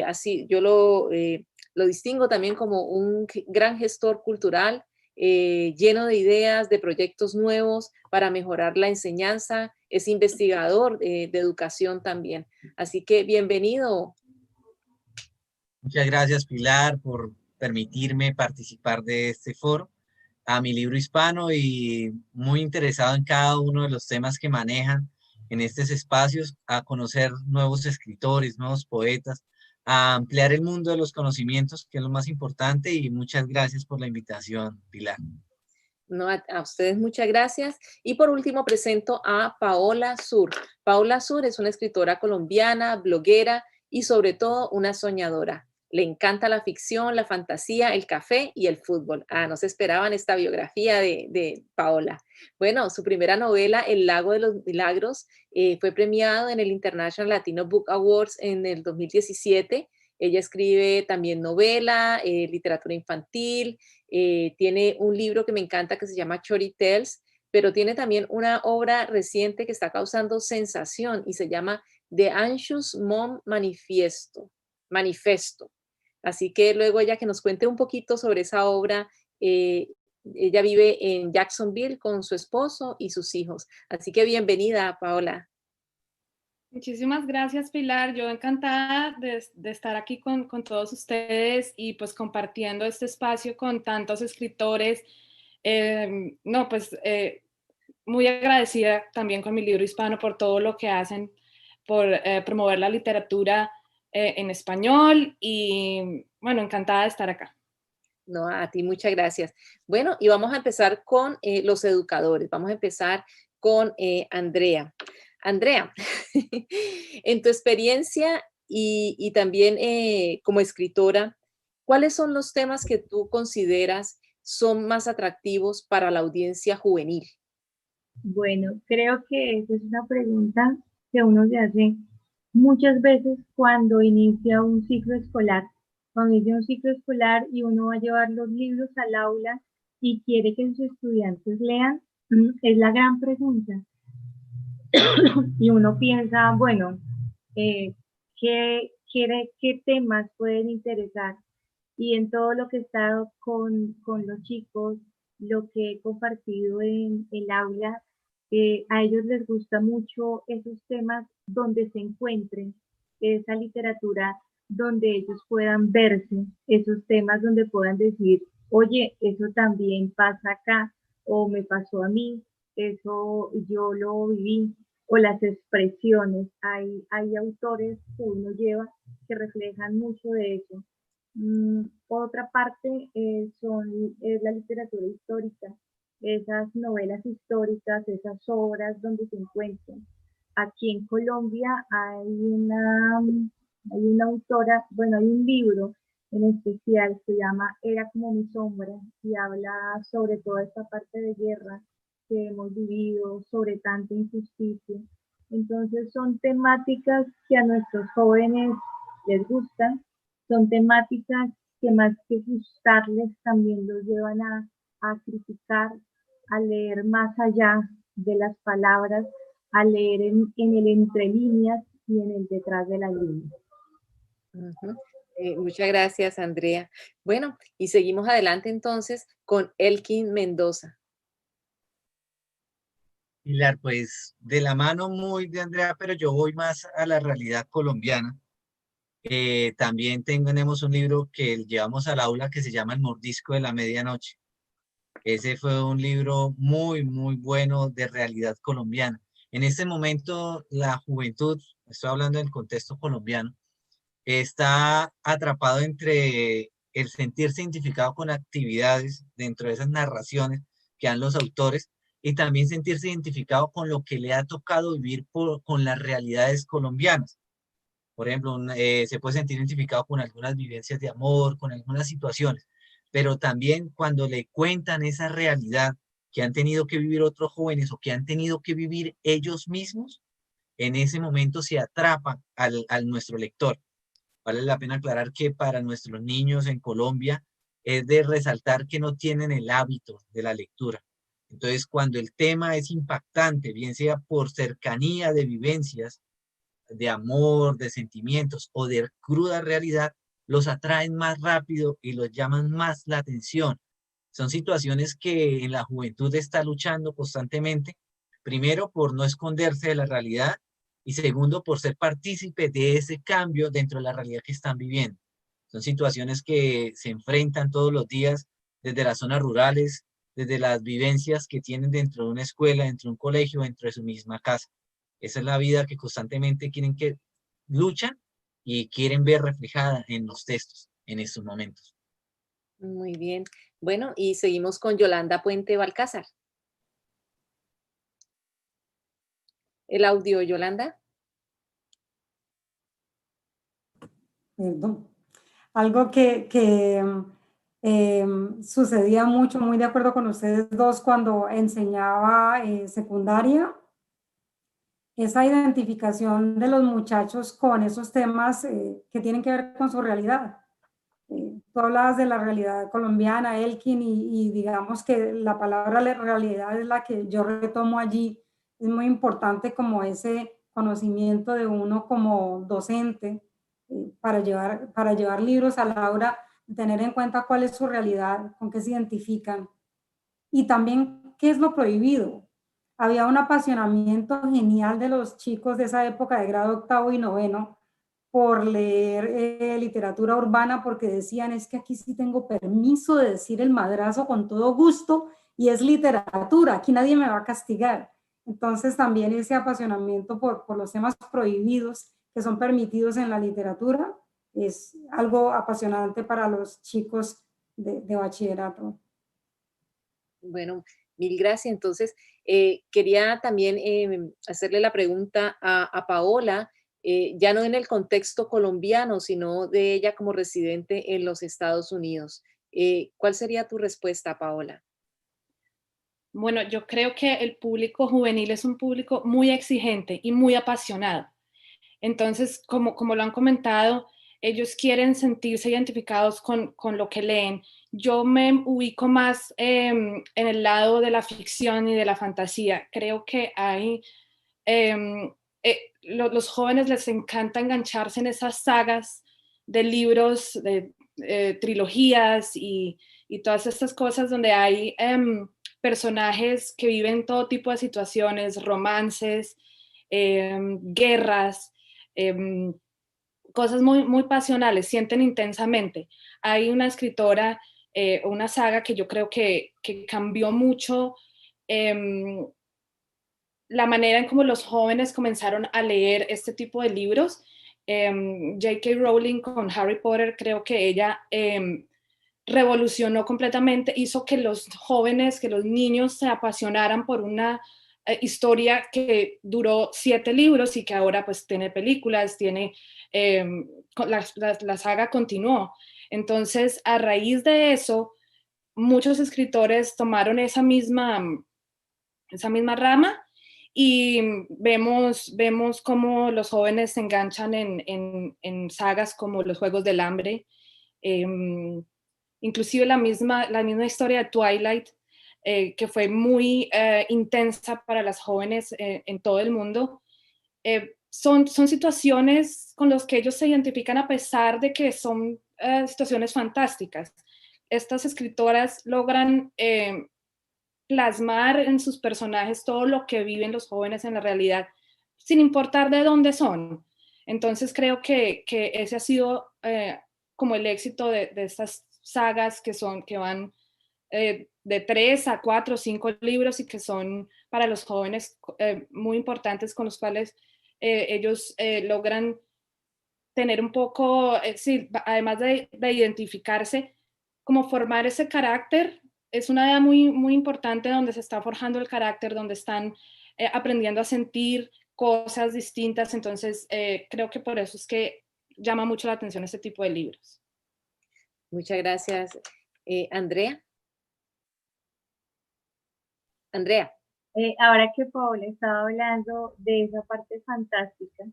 Speaker 2: así yo lo distingo también como un gran gestor cultural, lleno de ideas, de proyectos nuevos para mejorar la enseñanza. Es investigador de educación también. Así que bienvenido.
Speaker 10: Muchas gracias, Pilar, por permitirme participar de este foro. A Mi Libro Hispano, y muy interesado en cada uno de los temas que manejan en estos espacios, a conocer nuevos escritores, nuevos poetas, a ampliar el mundo de los conocimientos, que es lo más importante, y muchas gracias por la invitación, Pilar.
Speaker 2: No, a ustedes muchas gracias. Y por último presento a Paola Sur. Paola Sur es una escritora colombiana, bloguera y sobre todo una soñadora. Le encanta la ficción, la fantasía, el café y el fútbol. No se esperaban esta biografía de Paola. Bueno, su primera novela, El Lago de los Milagros, fue premiado en el International Latino Book Awards en el 2017. Ella escribe también novela, literatura infantil, tiene un libro que me encanta que se llama Chori Tales, pero tiene también una obra reciente que está causando sensación y se llama The Anxious Mom Manifesto. Así que luego ella que nos cuente un poquito sobre esa obra. Ella vive en Jacksonville con su esposo y sus hijos. Así que bienvenida, Paola.
Speaker 11: Muchísimas gracias, Pilar. Yo encantada de estar aquí con todos ustedes y pues compartiendo este espacio con tantos escritores. Muy agradecida también con Mi Libro Hispano por todo lo que hacen por promover la literatura en español, y bueno, encantada de estar acá.
Speaker 2: No, a ti muchas gracias. Bueno, y vamos a empezar con los educadores. Vamos a empezar con Andrea. Andrea, en tu experiencia y también como escritora, ¿cuáles son los temas que tú consideras son más atractivos para la audiencia juvenil?
Speaker 9: Bueno, creo que esa es una pregunta que uno se hace muchas veces cuando inicia un ciclo escolar. Cuando inicia un ciclo escolar y uno va a llevar los libros al aula y quiere que sus estudiantes lean, es la gran pregunta. Y uno piensa, bueno, ¿qué temas pueden interesar? Y en todo lo que he estado con los chicos, lo que he compartido en el aula, a ellos les gusta mucho esos temas donde se encuentren, esa literatura donde ellos puedan verse, esos temas donde puedan decir, oye, eso también pasa acá, o me pasó a mí, eso yo lo viví, o las expresiones. Hay autores que uno lleva que reflejan mucho de eso. Otra parte es la literatura histórica, esas novelas históricas, esas obras donde se encuentran. Aquí en Colombia hay una autora, bueno, hay un libro en especial, se llama Era como mi sombra, y habla sobre toda esta parte de guerra que hemos vivido, sobre tanta injusticia. Entonces son temáticas que a nuestros jóvenes les gustan, son temáticas que más que gustarles también los llevan a criticar, a leer más allá de las palabras, a leer en el entre líneas y en el detrás de la línea.
Speaker 2: Muchas gracias, Andrea. Bueno, y seguimos adelante entonces con Elkin Mendoza.
Speaker 10: Pilar, pues de la mano muy de Andrea, pero yo voy más a la realidad colombiana. También tenemos un libro que llevamos al aula que se llama El Mordisco de la Medianoche. Ese fue un libro muy, muy bueno de realidad colombiana. En este momento, la juventud, estoy hablando del contexto colombiano, está atrapado entre el sentirse identificado con actividades dentro de esas narraciones que dan los autores y también sentirse identificado con lo que le ha tocado vivir con las realidades colombianas. Por ejemplo, se puede sentir identificado con algunas vivencias de amor, con algunas situaciones, pero también cuando le cuentan esa realidad que han tenido que vivir otros jóvenes o que han tenido que vivir ellos mismos, en ese momento se atrapa al nuestro lector. Vale la pena aclarar que para nuestros niños en Colombia es de resaltar que no tienen el hábito de la lectura. Entonces, cuando el tema es impactante, bien sea por cercanía de vivencias, de amor, de sentimientos o de cruda realidad, los atraen más rápido y los llaman más la atención. Son situaciones que en la juventud está luchando constantemente, primero por no esconderse de la realidad y segundo por ser partícipe de ese cambio dentro de la realidad que están viviendo. Son situaciones que se enfrentan todos los días desde las zonas rurales, desde las vivencias que tienen dentro de una escuela, dentro de un colegio, dentro de su misma casa. Esa es la vida que constantemente luchan y quieren ver reflejada en los textos en estos momentos.
Speaker 2: Muy bien. Bueno, y seguimos con Yolanda Puente Balcázar. El audio, Yolanda.
Speaker 8: Perdón. Algo que sucedía mucho, muy de acuerdo con ustedes dos, cuando enseñaba secundaria, esa identificación de los muchachos con esos temas que tienen que ver con su realidad. Tú hablabas de la realidad colombiana, Elkin, y digamos que la palabra realidad es la que yo retomo allí. Es muy importante como ese conocimiento de uno como docente para llevar libros a la hora, tener en cuenta cuál es su realidad, con qué se identifican y también qué es lo prohibido. Había un apasionamiento genial de los chicos de esa época de grado 8º y 9º por leer literatura urbana, porque decían, es que aquí sí tengo permiso de decir el madrazo con todo gusto y es literatura, aquí nadie me va a castigar. Entonces también ese apasionamiento por los temas prohibidos que son permitidos en la literatura es algo apasionante para los chicos de bachillerato.
Speaker 2: Bueno, mil gracias. Entonces, quería también hacerle la pregunta a Paola, ya no en el contexto colombiano, sino de ella como residente en los Estados Unidos. ¿Cuál sería tu respuesta, Paola?
Speaker 11: Bueno, yo creo que el público juvenil es un público muy exigente y muy apasionado. Entonces, como lo han comentado, ellos quieren sentirse identificados con lo que leen. Yo me ubico más en el lado de la ficción y de la fantasía. Creo que hay, los jóvenes les encanta engancharse en esas sagas de libros, de trilogías y todas estas cosas donde hay personajes que viven todo tipo de situaciones, romances, guerras, cosas muy, muy pasionales, sienten intensamente. Hay una escritora, una saga que yo creo que cambió mucho la manera en cómo los jóvenes comenzaron a leer este tipo de libros. J.K. Rowling con Harry Potter, creo que ella revolucionó completamente, hizo que los jóvenes, que los niños se apasionaran por una historia que duró 7 libros y que ahora pues tiene películas, tiene, la saga continuó. Entonces, a raíz de eso, muchos escritores tomaron esa misma rama y vemos cómo los jóvenes se enganchan en sagas como Los Juegos del Hambre, inclusive la misma historia de Twilight, que fue muy intensa para las jóvenes en todo el mundo. Son situaciones con las que ellos se identifican a pesar de que son situaciones fantásticas. Estas escritoras logran plasmar en sus personajes todo lo que viven los jóvenes en la realidad, sin importar de dónde son. Entonces creo que ese ha sido como el éxito de estas sagas que van de 3 a 4 o 5 libros y que son para los jóvenes muy importantes, con los cuales ellos logran tener un poco, sí, además de identificarse, como formar ese carácter. Es una edad muy, muy importante donde se está forjando el carácter, donde están aprendiendo a sentir cosas distintas. Entonces, creo que por eso es que llama mucho la atención este tipo de libros.
Speaker 2: Muchas gracias. Andrea. Andrea.
Speaker 9: Ahora que Paola estaba hablando de esa parte fantástica,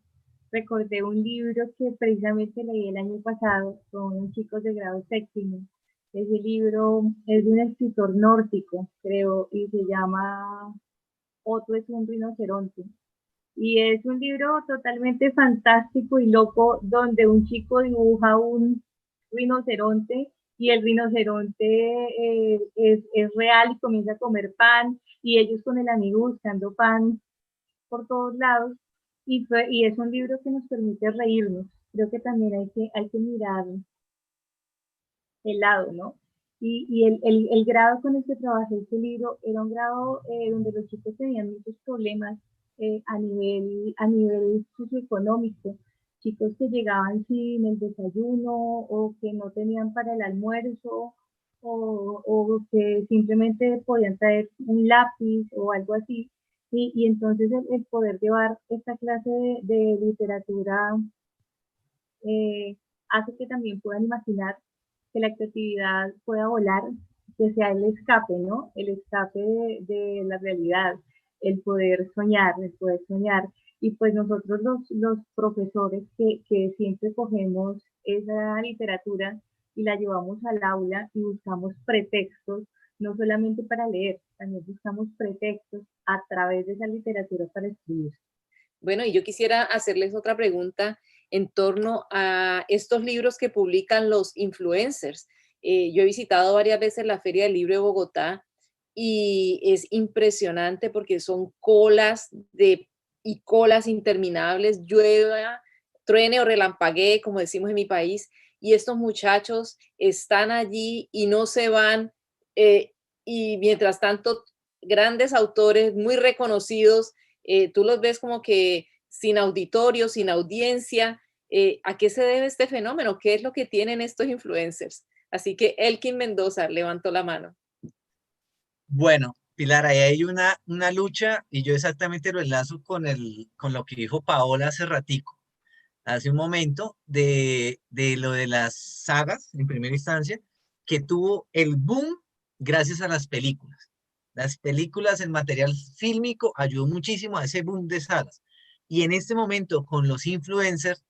Speaker 9: recordé un libro que precisamente leí el año pasado con unos chicos de grado séptimo. Ese libro es de un escritor nórdico, creo, y se llama Otto es un rinoceronte. Y es un libro totalmente fantástico y loco, donde un chico dibuja un rinoceronte y el rinoceronte es real y comienza a comer pan, y ellos con el amigo buscando pan por todos lados, y es un libro que nos permite reírnos. Creo que también hay que mirar el lado, ¿no? Y el grado con el que trabajé este libro era un grado donde los chicos tenían muchos problemas a nivel socioeconómico, chicos que llegaban sin el desayuno o que no tenían para el almuerzo o que simplemente podían traer un lápiz o algo así. Y entonces el poder llevar esta clase de literatura hace que también puedan imaginar, que la creatividad pueda volar, que sea el escape, ¿no? El escape de la realidad, el poder soñar, Y pues nosotros los profesores que siempre cogemos esa literatura y la llevamos al aula y buscamos pretextos, no solamente para leer, también buscamos pretextos a través de esa literatura para escribir.
Speaker 2: Bueno, y yo quisiera hacerles otra pregunta en torno a estos libros que publican los influencers. Yo he visitado varias veces la Feria del Libro de Bogotá y es impresionante porque son colas y colas interminables, llueva, truene o relampaguee, como decimos en mi país, y estos muchachos están allí y no se van, y mientras tanto, grandes autores muy reconocidos, tú los ves como que sin auditorio, sin audiencia. ¿A qué se debe este fenómeno? ¿Qué es lo que tienen estos influencers? Así que Elkin Mendoza levantó la mano.
Speaker 10: Bueno, Pilar, ahí hay una lucha y yo exactamente lo enlazo con lo que dijo Paola hace un momento, de lo de las sagas, en primera instancia, que tuvo el boom gracias a las películas. Las películas, el material fílmico ayudó muchísimo a ese boom de sagas. Y en este momento, con los influencers,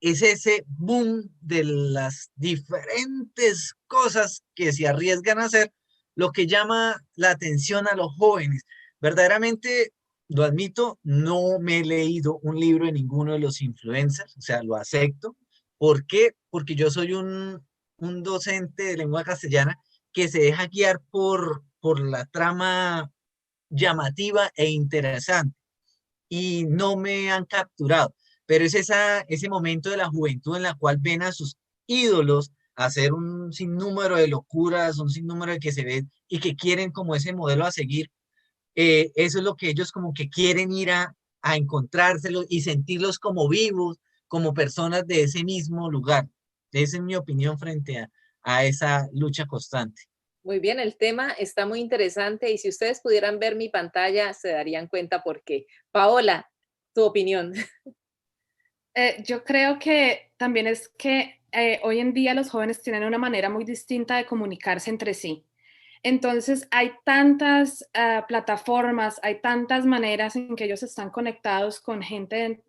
Speaker 10: es ese boom de las diferentes cosas que se arriesgan a hacer lo que llama la atención a los jóvenes. Verdaderamente, lo admito, no me he leído un libro de ninguno de los influencers, o sea, lo acepto. ¿Por qué? Porque yo soy un docente de lengua castellana que se deja guiar por la trama llamativa e interesante y no me han capturado. Pero es ese momento de la juventud en la cual ven a sus ídolos hacer un sinnúmero de locuras, un sinnúmero de que se ven y que quieren como ese modelo a seguir. Eso es lo que ellos como que quieren ir a encontrárselos y sentirlos como vivos, como personas de ese mismo lugar. Esa es mi opinión frente a esa lucha constante.
Speaker 2: Muy bien, el tema está muy interesante y si ustedes pudieran ver mi pantalla se darían cuenta por qué. Paola, tu opinión.
Speaker 11: Yo creo que también es que hoy en día los jóvenes tienen una manera muy distinta de comunicarse entre sí. Entonces hay tantas plataformas, hay tantas maneras en que ellos están conectados con gente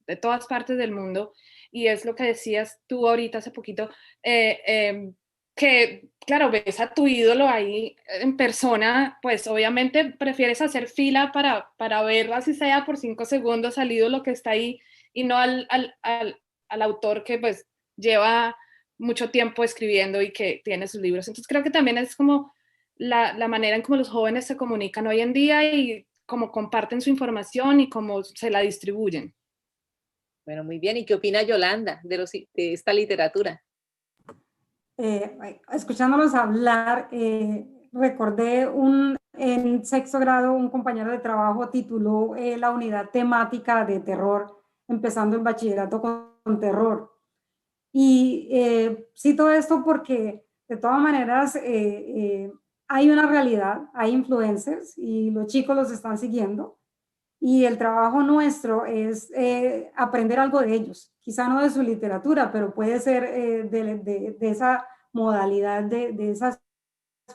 Speaker 11: de todas partes del mundo, y es lo que decías tú ahorita hace poquito, que claro, ves a tu ídolo ahí en persona, pues obviamente prefieres hacer fila para ver, así sea por 5 segundos, al ídolo que está ahí y no al autor que pues lleva mucho tiempo escribiendo y que tiene sus libros. Entonces creo que también es como la manera en cómo los jóvenes se comunican hoy en día y cómo comparten su información y cómo se la distribuyen.
Speaker 2: Bueno, muy bien. ¿Y qué opina Yolanda de esta literatura?
Speaker 8: Escuchándolos hablar, recordé en 6º grado un compañero de trabajo tituló la unidad temática de terror empezando el bachillerato con terror. Y cito esto porque de todas maneras hay una realidad, hay influencers y los chicos los están siguiendo. Y el trabajo nuestro es aprender algo de ellos, quizá no de su literatura, pero puede ser de esa modalidad, de esas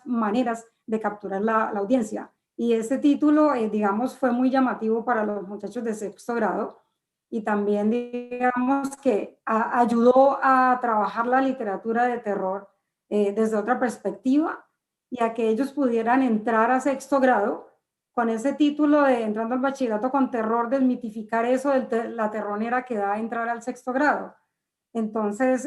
Speaker 8: maneras de capturar la audiencia. Y este título, digamos, fue muy llamativo para los muchachos de sexto grado y también, digamos, que ayudó a trabajar la literatura de terror desde otra perspectiva y a que ellos pudieran entrar a sexto grado con ese título de Entrando al bachillerato con terror, desmitificar eso de la terronera que da a entrar al sexto grado. Entonces,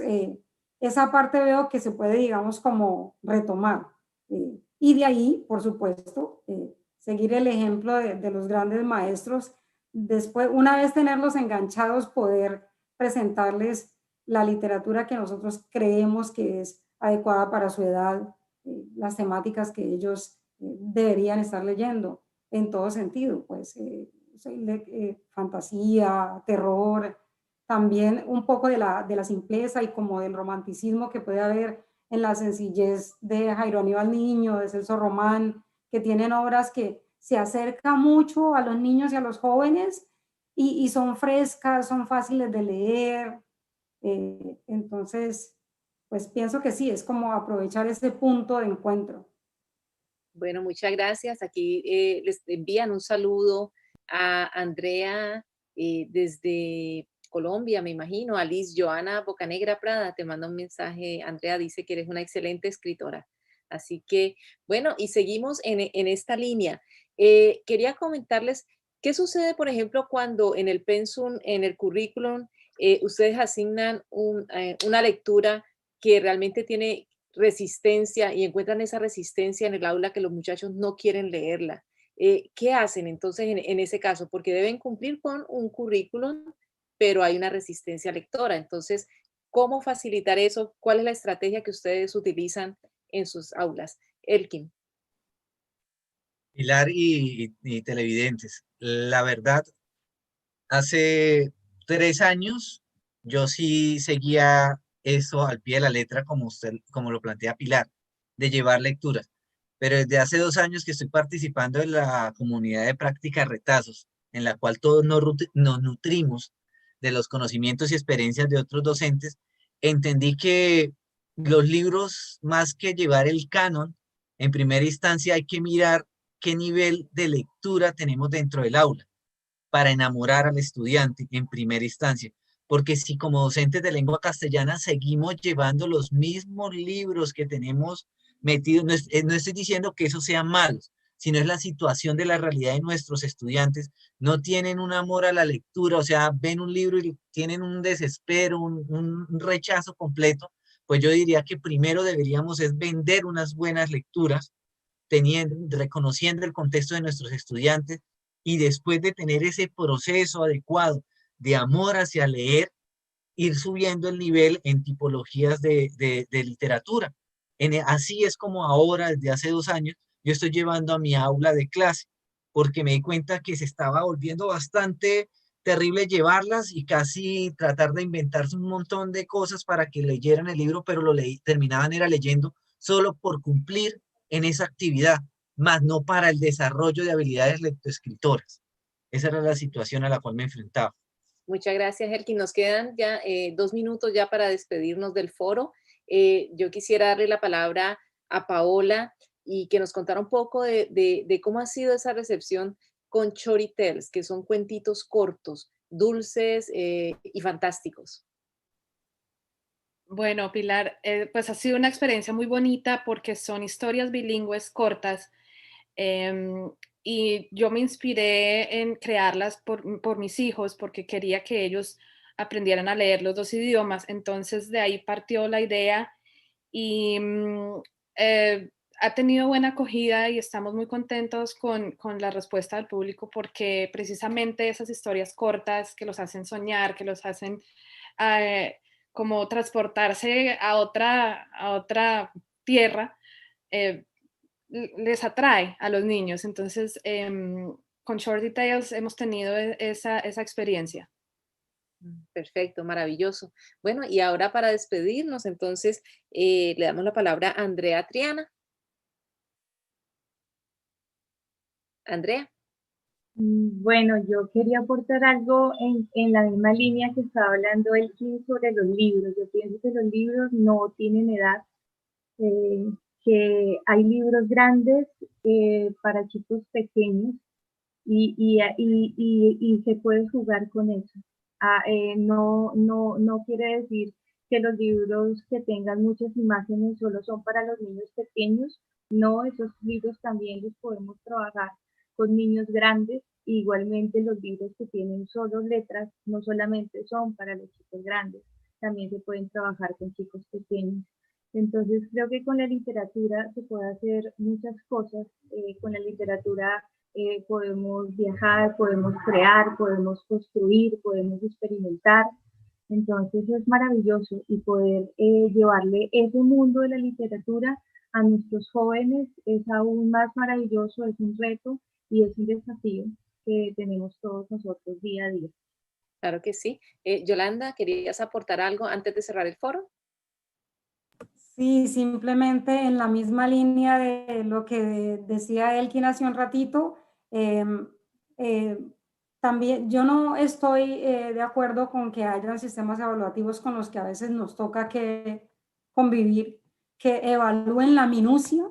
Speaker 8: esa parte veo que se puede, digamos, como retomar. Y de ahí, por supuesto, seguir el ejemplo de los grandes maestros. Después, una vez tenerlos enganchados, poder presentarles la literatura que nosotros creemos que es adecuada para su edad, las temáticas que ellos deberían estar leyendo en todo sentido, pues fantasía, terror, también un poco de la simpleza y como del romanticismo que puede haber en la sencillez de Jairo Aníbal Niño, de Celso Román, que tienen obras que se acercan mucho a los niños y a los jóvenes y son frescas, son fáciles de leer. Entonces, pues pienso que sí, es como aprovechar ese punto de encuentro.
Speaker 2: Bueno, muchas gracias. Aquí les envían un saludo a Andrea desde Colombia, me imagino, a Liz Joana Bocanegra Prada, te manda un mensaje. Andrea dice que eres una excelente escritora. Así que, bueno, y seguimos en esta línea. Quería comentarles qué sucede, por ejemplo, cuando en el pensum, en el currículum, ustedes asignan una lectura que realmente tiene resistencia y encuentran esa resistencia en el aula que los muchachos no quieren leerla. ¿Qué hacen entonces en ese caso? Porque deben cumplir con un currículum, pero hay una resistencia lectora. Entonces, ¿cómo facilitar eso? ¿Cuál es la estrategia que ustedes utilizan en sus aulas? Elkin.
Speaker 10: Pilar y televidentes, la verdad, hace 3 años yo sí seguía eso al pie de la letra como usted, como lo plantea Pilar, de llevar lecturas. Pero desde hace 2 años que estoy participando en la comunidad de práctica retazos, en la cual todos nos nutrimos de los conocimientos y experiencias de otros docentes, entendí que los libros, más que llevar el canon, en primera instancia hay que mirar qué nivel de lectura tenemos dentro del aula para enamorar al estudiante en primera instancia. Porque si como docentes de lengua castellana seguimos llevando los mismos libros que tenemos metidos, no estoy diciendo que eso sea malo, sino es la situación de la realidad de nuestros estudiantes. No tienen un amor a la lectura, o sea, ven un libro y tienen un desespero, un rechazo completo. Pues yo diría que primero deberíamos es vender unas buenas lecturas, reconociendo el contexto de nuestros estudiantes, y después de tener ese proceso adecuado de amor hacia leer, ir subiendo el nivel en tipologías de literatura. Así es como ahora, desde hace 2 años, yo estoy llevando a mi aula de clase, porque me di cuenta que se estaba volviendo bastante terrible llevarlas y casi tratar de inventarse un montón de cosas para que leyeran el libro, pero terminaban era leyendo solo por cumplir en esa actividad, más no para el desarrollo de habilidades lectoescritoras. Esa era la situación a la cual me enfrentaba.
Speaker 2: Muchas gracias, Elkin. Nos quedan ya 2 minutos ya para despedirnos del foro. Yo quisiera darle la palabra a Paola y que nos contara un poco de cómo ha sido esa recepción con Chori Tales, que son cuentitos cortos, dulces y fantásticos.
Speaker 11: Bueno, Pilar, pues ha sido una experiencia muy bonita porque son historias bilingües cortas y yo me inspiré en crearlas por mis hijos porque quería que ellos aprendieran a leer los 2 idiomas. Entonces de ahí partió la idea y ha tenido buena acogida y estamos muy contentos con la respuesta del público porque precisamente esas historias cortas que los hacen soñar, que los hacen como transportarse a otra tierra, les atrae a los niños. Entonces, con Shorty Tales hemos tenido esa experiencia.
Speaker 2: Perfecto, maravilloso. Bueno, y ahora para despedirnos, entonces, le damos la palabra a Andrea Triana. Andrea.
Speaker 9: Bueno, yo quería aportar algo en la misma línea que estaba hablando Elkin sobre los libros. Yo pienso que los libros no tienen edad, que hay libros grandes para chicos pequeños y se puede jugar con eso. No quiere decir que los libros que tengan muchas imágenes solo son para los niños pequeños. No, esos libros también los podemos trabajar con niños grandes. Igualmente los libros que tienen solo letras no solamente son para los chicos grandes, también se pueden trabajar con chicos pequeños. Entonces creo que con la literatura se puede hacer muchas cosas. Con la literatura podemos viajar, podemos crear, podemos construir, podemos experimentar. Entonces es maravilloso y poder llevarle ese mundo de la literatura a nuestros jóvenes es aún más maravilloso, es un reto y es un desafío que tenemos todos nosotros día a día.
Speaker 2: Claro que sí. Yolanda, ¿querías aportar algo antes de cerrar el foro?
Speaker 8: Sí, simplemente en la misma línea de lo que decía Elkin hace un ratito, también yo no estoy de acuerdo con que hayan sistemas evaluativos con los que a veces nos toca que convivir, que evalúen la minucia,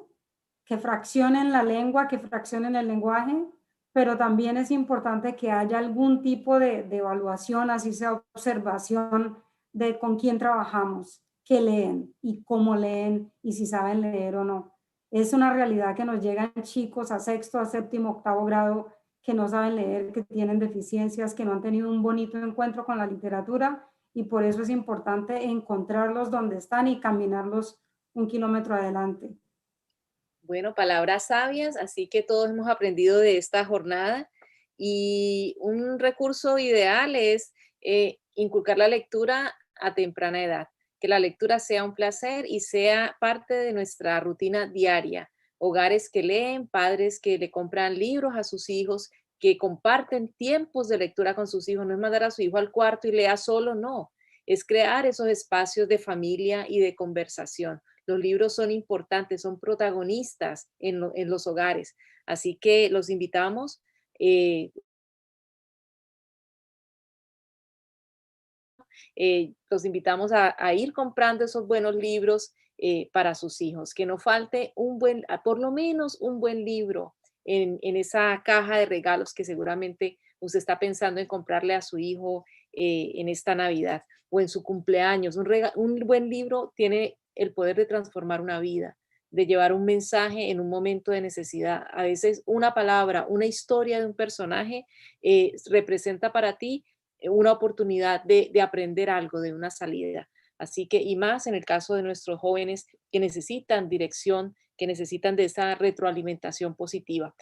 Speaker 8: que fraccionen la lengua, que fraccionen el lenguaje, pero también es importante que haya algún tipo de evaluación, así sea observación de con quién trabajamos, qué leen y cómo leen y si saben leer o no. Es una realidad que nos llegan chicos a sexto, a séptimo, octavo grado que no saben leer, que tienen deficiencias, que no han tenido un bonito encuentro con la literatura y por eso es importante encontrarlos donde están y caminarlos un kilómetro adelante.
Speaker 2: Bueno, palabras sabias, así que todos hemos aprendido de esta jornada y un recurso ideal es inculcar la lectura a temprana edad, que la lectura sea un placer y sea parte de nuestra rutina diaria. Hogares que leen, padres que le compran libros a sus hijos, que comparten tiempos de lectura con sus hijos, no es mandar a su hijo al cuarto y lea solo, no, es crear esos espacios de familia y de conversación. Los libros son importantes, son protagonistas en los hogares. Así que los invitamos. Los invitamos a ir comprando esos buenos libros para sus hijos. Que no falte por lo menos un buen libro en esa caja de regalos que seguramente usted está pensando en comprarle a su hijo en esta Navidad o en su cumpleaños. Un buen libro tiene el poder de transformar una vida, de llevar un mensaje en un momento de necesidad. A veces una palabra, una historia de un personaje representa para ti una oportunidad de aprender algo, de una salida. Así que, y más en el caso de nuestros jóvenes que necesitan dirección, que necesitan de esa retroalimentación positiva.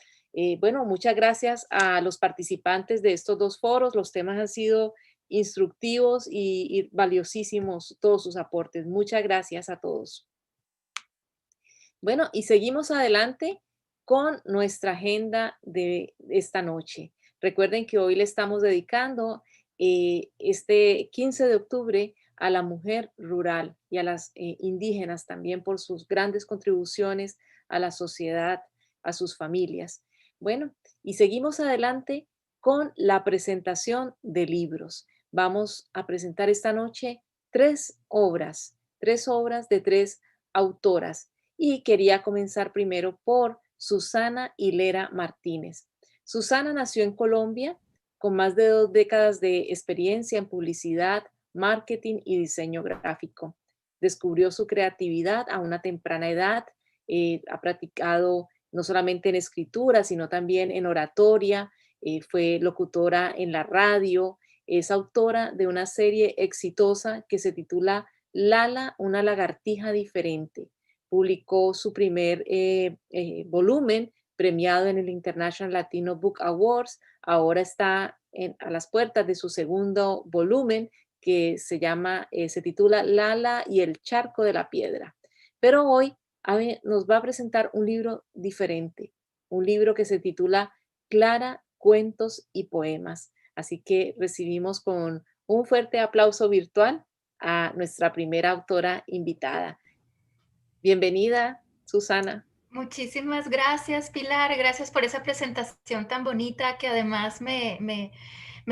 Speaker 2: Bueno, muchas gracias a los participantes de estos dos foros. Los temas han sido instructivos y valiosísimos todos sus aportes. Muchas gracias a todos. Bueno, y seguimos adelante con nuestra agenda de esta noche. Recuerden que hoy le estamos dedicando este 15 de octubre a la mujer rural y a las indígenas también por sus grandes contribuciones a la sociedad, a sus familias. Bueno, y seguimos adelante con la presentación de libros. Vamos a presentar esta noche tres obras de tres autoras. Y quería comenzar primero por Susana Hilera Martínez. Susana nació en Colombia con más de 2 décadas de experiencia en publicidad, marketing y diseño gráfico. Descubrió su creatividad a una temprana edad, ha practicado no solamente en escritura, sino también en oratoria, fue locutora en la radio, es autora de una serie exitosa que se titula Lala, una lagartija diferente. Publicó su primer volumen premiado en el International Latino Book Awards. Ahora está a las puertas de su segundo volumen que se titula Lala y el charco de la piedra. Pero hoy nos va a presentar un libro diferente, un libro que se titula Clara, cuentos y poemas. Así que recibimos con Un fuerte aplauso virtual a nuestra primera autora invitada. Bienvenida, Susana.
Speaker 12: Muchísimas gracias, Pilar. Gracias por esa presentación tan bonita que además me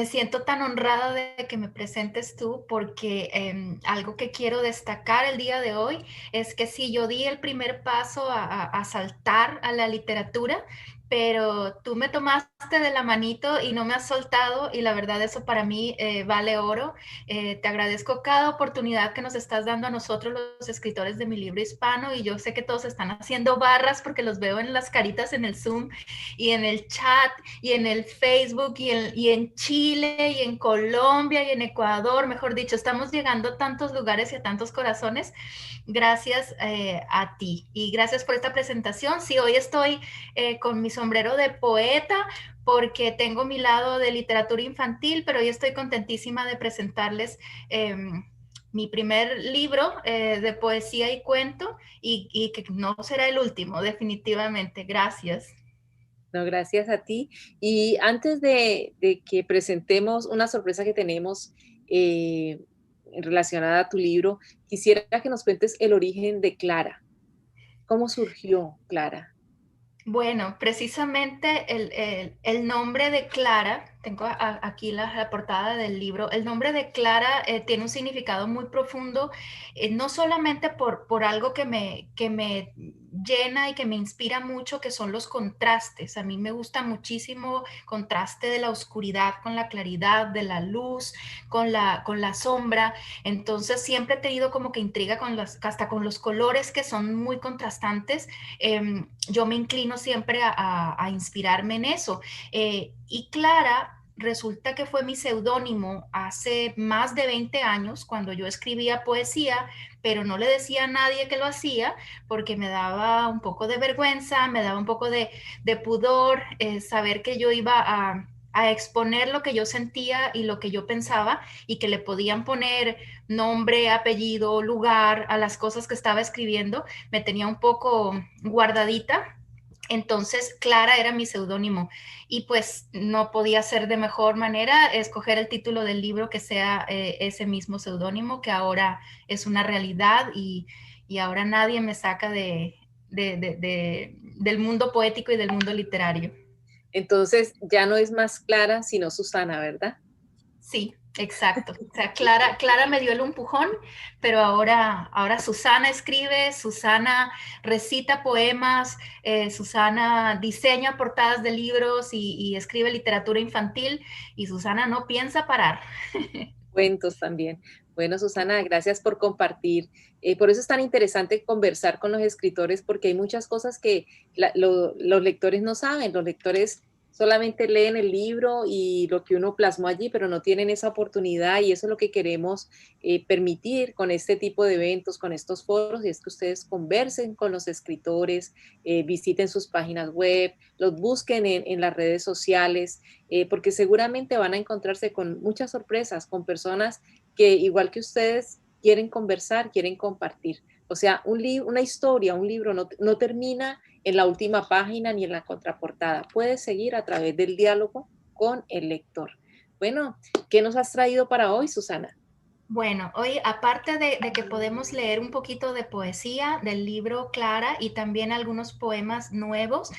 Speaker 12: siento tan honrada de que me presentes tú porque algo que quiero destacar el día de hoy es que sí, yo di el primer paso a saltar a la literatura, pero tú me tomaste de la manito y no me has soltado y la verdad eso para mí vale oro. Te agradezco cada oportunidad que nos estás dando a nosotros los escritores de Mi Libro Hispano y yo sé que todos están haciendo barras porque los veo en las caritas en el Zoom y en el chat y en el Facebook y en Chile y en Colombia y en Ecuador, mejor dicho, estamos llegando a tantos lugares y a tantos corazones. Gracias a ti y gracias por esta presentación. Sí, hoy estoy con mi sombrero de poeta porque tengo mi lado de literatura infantil, pero hoy estoy contentísima de presentarles mi primer libro de poesía y cuento y que no será el último, definitivamente. Gracias.
Speaker 2: No, gracias a ti. Y antes de que presentemos una sorpresa que tenemos relacionada a tu libro, quisiera que nos cuentes el origen de Clara. ¿Cómo surgió Clara?
Speaker 12: Bueno, precisamente el nombre de Clara, tengo aquí la portada del libro, el nombre de Clara tiene un significado muy profundo, no solamente por algo que me llena y que me inspira mucho, que son los contrastes. A mí me gusta muchísimo contraste de la oscuridad con la claridad, de la luz con la sombra. Entonces siempre he tenido como que intriga hasta con los colores que son muy contrastantes. Yo me inclino siempre a inspirarme en eso. Y Clara resulta que fue mi seudónimo hace más de 20 años cuando yo escribía poesía, pero no le decía a nadie que lo hacía porque me daba un poco de vergüenza, me daba un poco de pudor saber que yo iba a exponer lo que yo sentía y lo que yo pensaba y que le podían poner nombre, apellido, lugar a las cosas que estaba escribiendo. Me tenía un poco guardadita. Entonces, Clara era mi seudónimo y pues no podía ser de mejor manera escoger el título del libro que sea ese mismo seudónimo, que ahora es una realidad y ahora nadie me saca del mundo poético y del mundo literario.
Speaker 2: Entonces, ya no es más Clara, sino Susana, ¿verdad?
Speaker 12: Sí, exacto. O sea, Clara me dio el empujón, pero ahora Susana escribe, Susana recita poemas, Susana diseña portadas de libros y escribe literatura infantil y Susana no piensa parar.
Speaker 2: Cuentos también. Bueno, Susana, gracias por compartir. Por eso es tan interesante conversar con los escritores porque hay muchas cosas que los lectores no saben. Los lectores solamente leen el libro y lo que uno plasmó allí, pero no tienen esa oportunidad y eso es lo que queremos permitir con este tipo de eventos, con estos foros, y es que ustedes conversen con los escritores, visiten sus páginas web, los busquen en las redes sociales, porque seguramente van a encontrarse con muchas sorpresas, con personas que igual que ustedes quieren conversar, quieren compartir. O sea, una historia, un libro no termina en la última página ni en la contraportada. Puede seguir a través del diálogo con el lector. Bueno, ¿qué nos has traído para hoy, Susana?
Speaker 12: Bueno, hoy aparte de que podemos leer un poquito de poesía del libro Clara y también algunos poemas nuevos,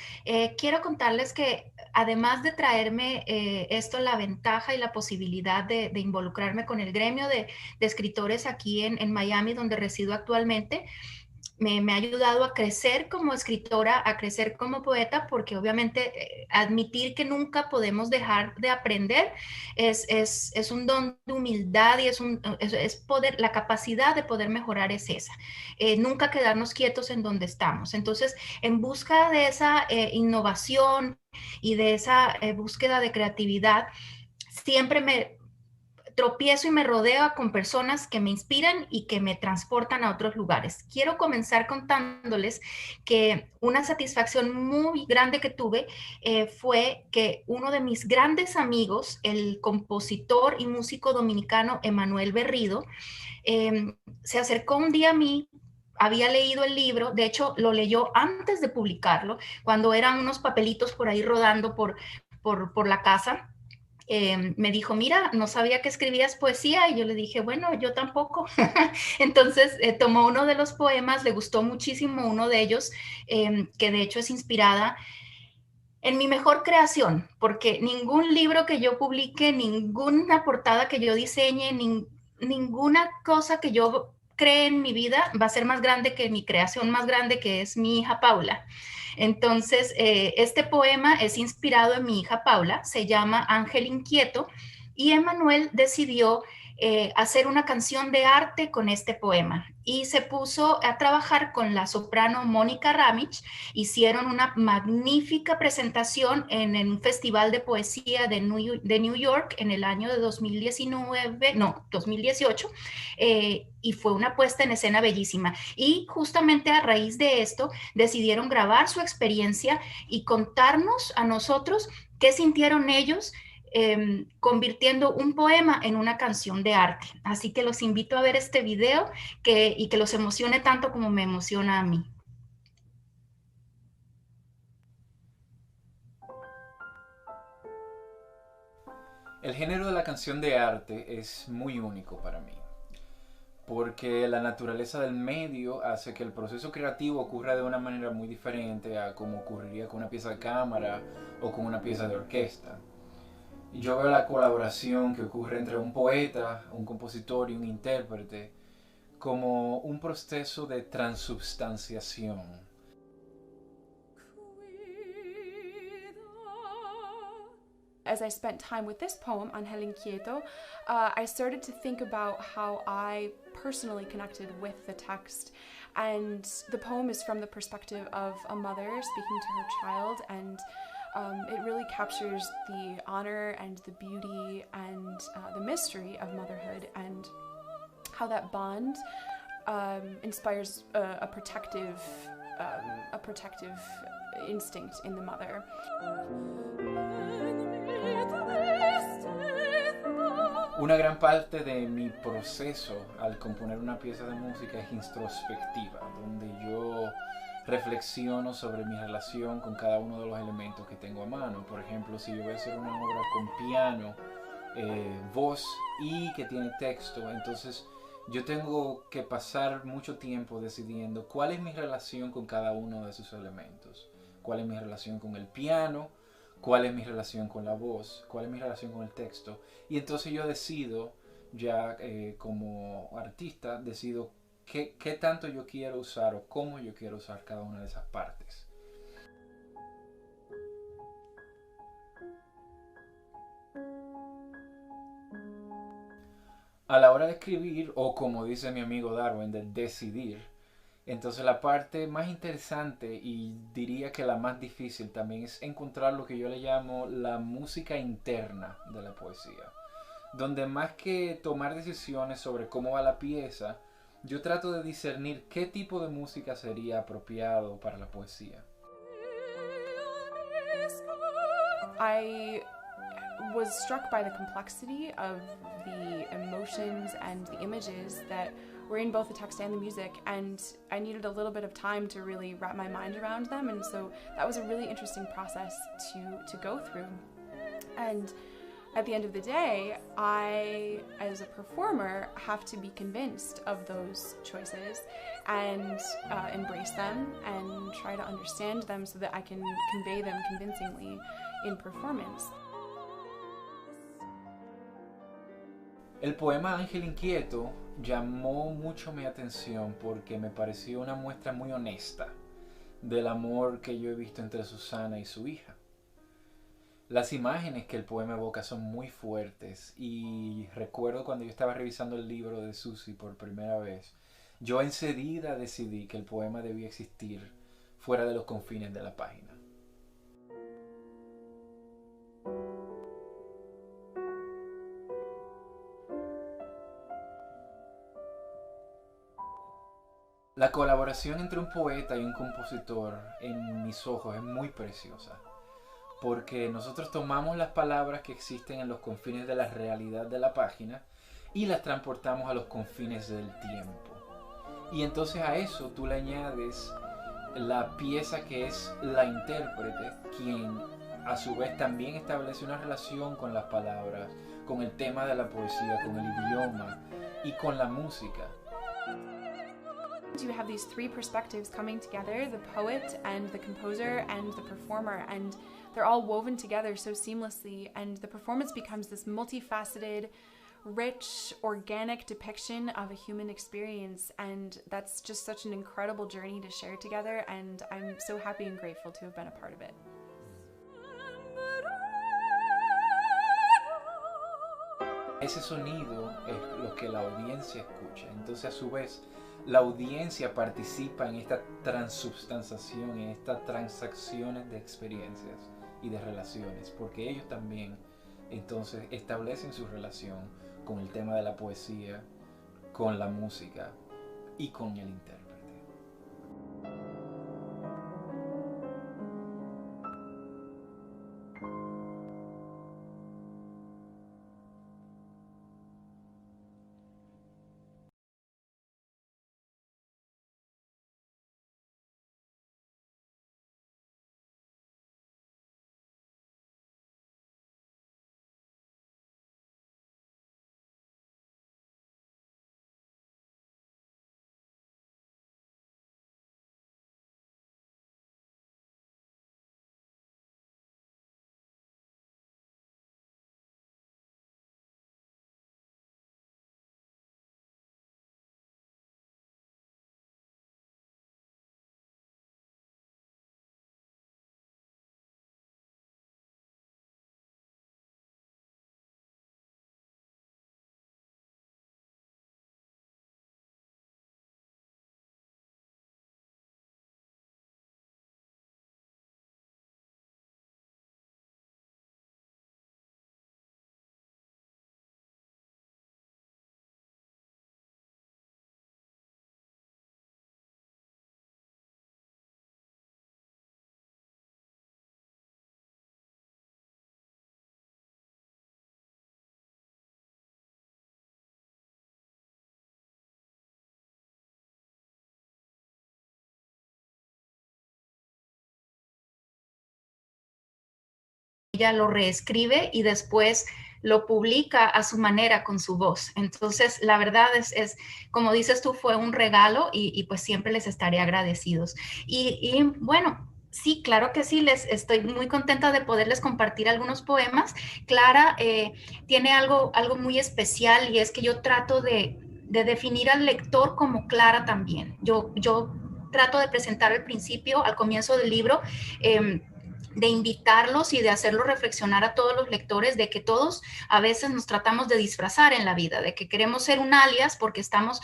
Speaker 12: quiero contarles que además de traerme esto, la ventaja y la posibilidad de involucrarme con el gremio de escritores aquí en Miami, donde resido actualmente, me ha ayudado a crecer como escritora, a crecer como poeta, porque obviamente admitir que nunca podemos dejar de aprender es un don de humildad y es poder, la capacidad de poder mejorar es esa. Nunca quedarnos quietos en donde estamos. Entonces, en busca de esa innovación y de esa búsqueda de creatividad, siempre me tropiezo y me rodeo con personas que me inspiran y que me transportan a otros lugares. Quiero comenzar contándoles que una satisfacción muy grande que tuve fue que uno de mis grandes amigos, el compositor y músico dominicano Emanuel Berrido, se acercó un día a mí. Había leído el libro, de hecho lo leyó antes de publicarlo, cuando eran unos papelitos por ahí rodando por la casa. me dijo, mira, no sabía que escribías poesía, y yo le dije, bueno, yo tampoco. Entonces tomó uno de los poemas, le gustó muchísimo uno de ellos, que de hecho es inspirada en mi mejor creación, porque ningún libro que yo publique, ninguna portada que yo diseñe, ninguna cosa que yo cree en mi vida va a ser más grande que mi creación más grande, que es mi hija Paula. Entonces, este poema es inspirado en mi hija Paula, se llama Ángel Inquieto, y Emmanuel decidió hacer una canción de arte con este poema y se puso a trabajar con la soprano Mónica Ramich. Hicieron una magnífica presentación en un festival de poesía de New York en el año de 2018, y fue una puesta en escena bellísima. Y justamente a raíz de esto decidieron grabar su experiencia y contarnos a nosotros qué sintieron ellos convirtiendo un poema en una canción de arte. Así que los invito a ver este video y que los emocione tanto como me emociona a mí.
Speaker 13: El género de la canción de arte es muy único para mí, porque la naturaleza del medio hace que el proceso creativo ocurra de una manera muy diferente a como ocurriría con una pieza de cámara o con una pieza de orquesta. Yo veo la colaboración que ocurre entre un poeta, un compositor y un intérprete como un proceso de transubstanciación.
Speaker 14: As I spent time with this poem, Ángel Inquieto, I started to think about how I personally connected with the text. And the poem is from the perspective of a mother speaking to her child, and it really captures the honor and the beauty and the mystery of motherhood, and how that bond inspires a protective instinct in the mother.
Speaker 13: Una gran parte de mi proceso al componer una pieza de música es introspectiva, donde yo reflexiono sobre mi relación con cada uno de los elementos que tengo a mano. Por ejemplo, si yo voy a hacer una obra con piano, voz y que tiene texto, entonces yo tengo que pasar mucho tiempo decidiendo cuál es mi relación con cada uno de esos elementos. Cuál es mi relación con el piano, cuál es mi relación con la voz, cuál es mi relación con el texto. Y entonces yo decido, ya como artista, decido qué tanto yo quiero usar o cómo yo quiero usar cada una de esas partes. A la hora de escribir, o como dice mi amigo Darwin, de decidir, entonces la parte más interesante y diría que la más difícil también es encontrar lo que yo le llamo la música interna de la poesía, donde más que tomar decisiones sobre cómo va la pieza, yo trato de discernir qué tipo de música sería apropiado para la poesía.
Speaker 14: I was struck by the complexity of the emotions and the images that were in both the text and the music, and I needed a little bit of time to really wrap my mind around them, and so that was a really interesting process to go through. And at the end of the day, I, as a performer, have to be convinced of those choices and embrace them and try to understand them so that I can convey them convincingly in performance.
Speaker 13: El poema Ángel Inquieto llamó mucho mi atención porque me pareció una muestra muy honesta del amor que yo he visto entre Susana y su hija. Las imágenes que el poema evoca son muy fuertes y recuerdo cuando yo estaba revisando el libro de Susi por primera vez, yo enseguida decidí que el poema debía existir fuera de los confines de la página. La colaboración entre un poeta y un compositor en mis ojos es muy preciosa, porque nosotros tomamos las palabras que existen en los confines de la realidad de la página y las transportamos a los confines del tiempo. Y entonces a eso tú le añades la pieza que es la intérprete, quien a su vez también establece una relación con las palabras, con el tema de la poesía, con el idioma y con la música.
Speaker 14: You have these three perspectives coming together, the poet and the composer and the performer, and they're all woven together so seamlessly, and the performance becomes this multifaceted, rich, organic depiction of a human experience, and that's just such an incredible journey to share together, and I'm so happy and grateful to have been a part of it.
Speaker 13: Ese sonido es lo que la audiencia escucha, entonces a su vez la audiencia participa en esta transubstanciación, en estas transacciones de experiencias y de relaciones, porque ellos también entonces establecen su relación con el tema de la poesía, con la música y con el intérprete.
Speaker 12: Ella lo reescribe y después lo publica a su manera con su voz. Entonces, la verdad es como dices tú, fue un regalo y pues siempre les estaré agradecidos. Y bueno, sí, claro que sí, les estoy muy contenta de poderles compartir algunos poemas. Clara tiene algo muy especial, y es que yo trato de definir al lector como Clara también. Yo trato de presentar al principio, al comienzo del libro, de invitarlos y de hacerlos reflexionar a todos los lectores de que todos a veces nos tratamos de disfrazar en la vida, de que queremos ser un alias porque estamos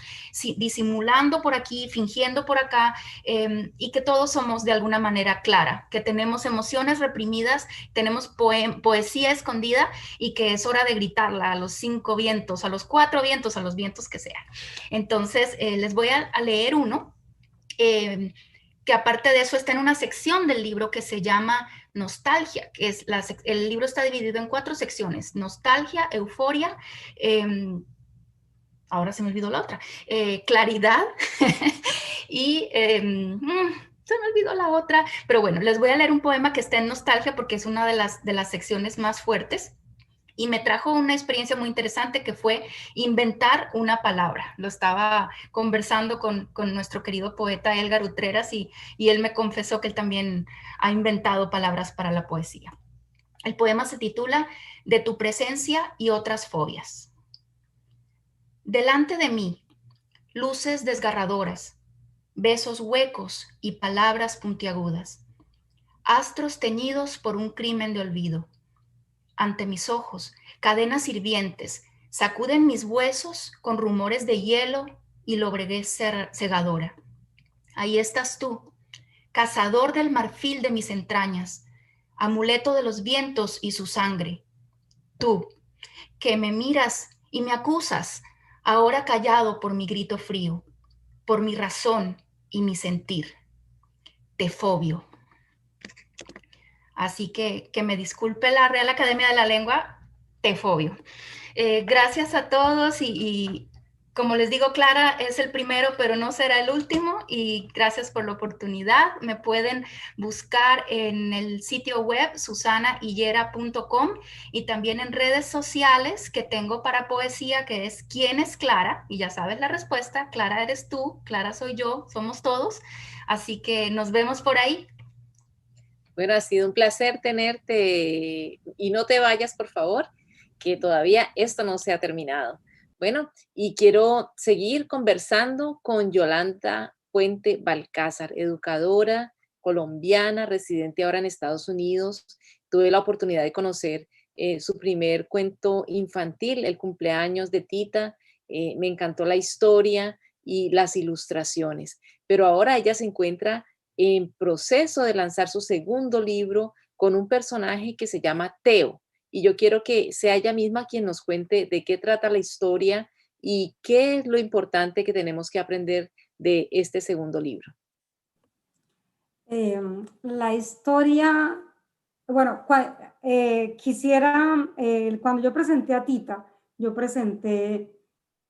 Speaker 12: disimulando por aquí, fingiendo por acá, y que todos somos de alguna manera Clara, que tenemos emociones reprimidas, tenemos poesía escondida y que es hora de gritarla a los 5 vientos, a los 4 vientos, a los vientos que sean. Entonces, les voy a leer uno que aparte de eso está en una sección del libro que se llama Nostalgia, que es el libro está dividido en 4 secciones: Nostalgia, Euforia, ahora se me olvidó la otra, Claridad y se me olvidó la otra, pero bueno, les voy a leer un poema que está en Nostalgia porque es una de las secciones más fuertes. Y me trajo una experiencia muy interesante que fue inventar una palabra. Lo estaba conversando con nuestro querido poeta Elgar Utreras y él me confesó que él también ha inventado palabras para la poesía. El poema se titula De tu presencia y otras fobias. Delante de mí, luces desgarradoras, besos huecos y palabras puntiagudas, astros teñidos por un crimen de olvido. Ante mis ojos, cadenas hirvientes sacuden mis huesos con rumores de hielo y lobreguez cegadora. Ahí estás tú, cazador del marfil de mis entrañas, amuleto de los vientos y su sangre. Tú, que me miras y me acusas, ahora callado por mi grito frío, por mi razón y mi sentir. Te fobio. Así que me disculpe la Real Academia de la Lengua, te fobio. Gracias a todos y Como les digo, Clara es el primero, pero no será el último, y gracias por la oportunidad. Me pueden buscar en el sitio web susanahillera.com y también en redes sociales que tengo para poesía, que es ¿Quién es Clara? Y ya sabes la respuesta, Clara eres tú, Clara soy yo, somos todos. Así que nos vemos por ahí.
Speaker 2: Bueno, ha sido un placer tenerte y no te vayas, por favor, que todavía esto no se ha terminado. Bueno, y quiero seguir conversando con Yolanda Puente Balcázar, educadora colombiana, residente ahora en Estados Unidos. Tuve la oportunidad de conocer su primer cuento infantil, El cumpleaños de Tita. Me encantó la historia y las ilustraciones, pero ahora ella se encuentra en proceso de lanzar su segundo libro con un personaje que se llama Teo. Y yo quiero que sea ella misma quien nos cuente de qué trata la historia y qué es lo importante que tenemos que aprender de este segundo libro.
Speaker 8: La historia, bueno, quisiera, cuando yo presenté a Tita, yo presenté,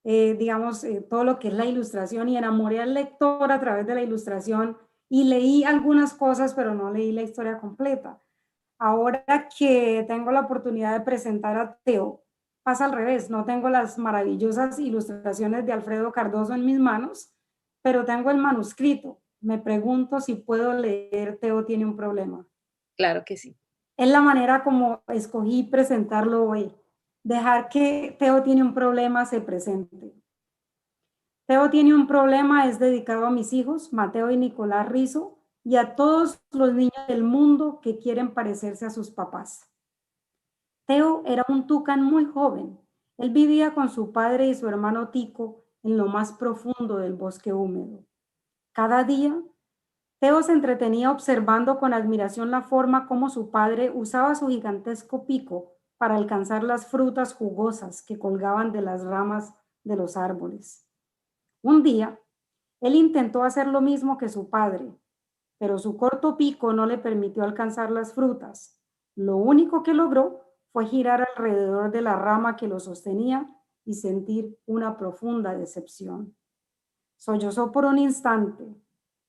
Speaker 8: digamos, todo lo que es la ilustración y enamoré al lector a través de la ilustración y leí algunas cosas, pero no leí la historia completa. Ahora que tengo la oportunidad de presentar a Teo, pasa al revés. No tengo las maravillosas ilustraciones de Alfredo Cardoso en mis manos, pero tengo el manuscrito. Me pregunto si puedo leer Teo tiene un problema.
Speaker 2: Claro que sí.
Speaker 8: Es la manera como escogí presentarlo hoy. Dejar que Teo tiene un problema se presente. Teo tiene un problema es dedicado a mis hijos, Mateo y Nicolás Rizo, y a todos los niños del mundo que quieren parecerse a sus papás. Teo era un tucán muy joven. Él vivía con su padre y su hermano Tico en lo más profundo del bosque húmedo. Cada día, Teo se entretenía observando con admiración la forma como su padre usaba su gigantesco pico para alcanzar las frutas jugosas que colgaban de las ramas de los árboles. Un día, él intentó hacer lo mismo que su padre, pero su corto pico no le permitió alcanzar las frutas. Lo único que logró fue girar alrededor de la rama que lo sostenía y sentir una profunda decepción. Sollozó por un instante,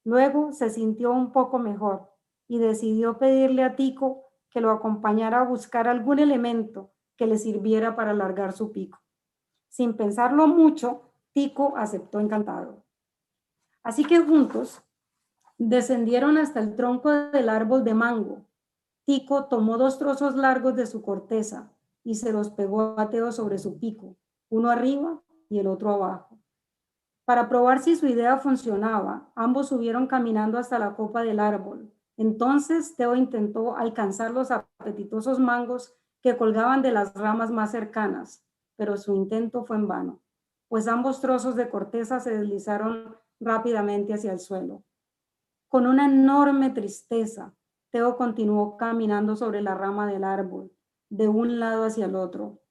Speaker 8: luego se sintió un poco mejor y decidió pedirle a Tico que lo acompañara a buscar algún elemento que le sirviera para alargar su pico. Sin pensarlo mucho, Tico aceptó encantado. Así que juntos descendieron hasta el tronco del árbol de mango. Tico tomó 2 trozos largos de su corteza y se los pegó a Teo sobre su pico, uno arriba y el otro abajo. Para probar si su idea funcionaba, ambos subieron caminando hasta la copa del árbol. Entonces Teo intentó alcanzar los apetitosos mangos que colgaban de las ramas más cercanas, pero su intento fue en vano, pues ambos trozos de corteza se deslizaron rápidamente hacia el suelo. Con una enorme tristeza, Teo continuó caminando sobre la rama del árbol, de un lado hacia el otro,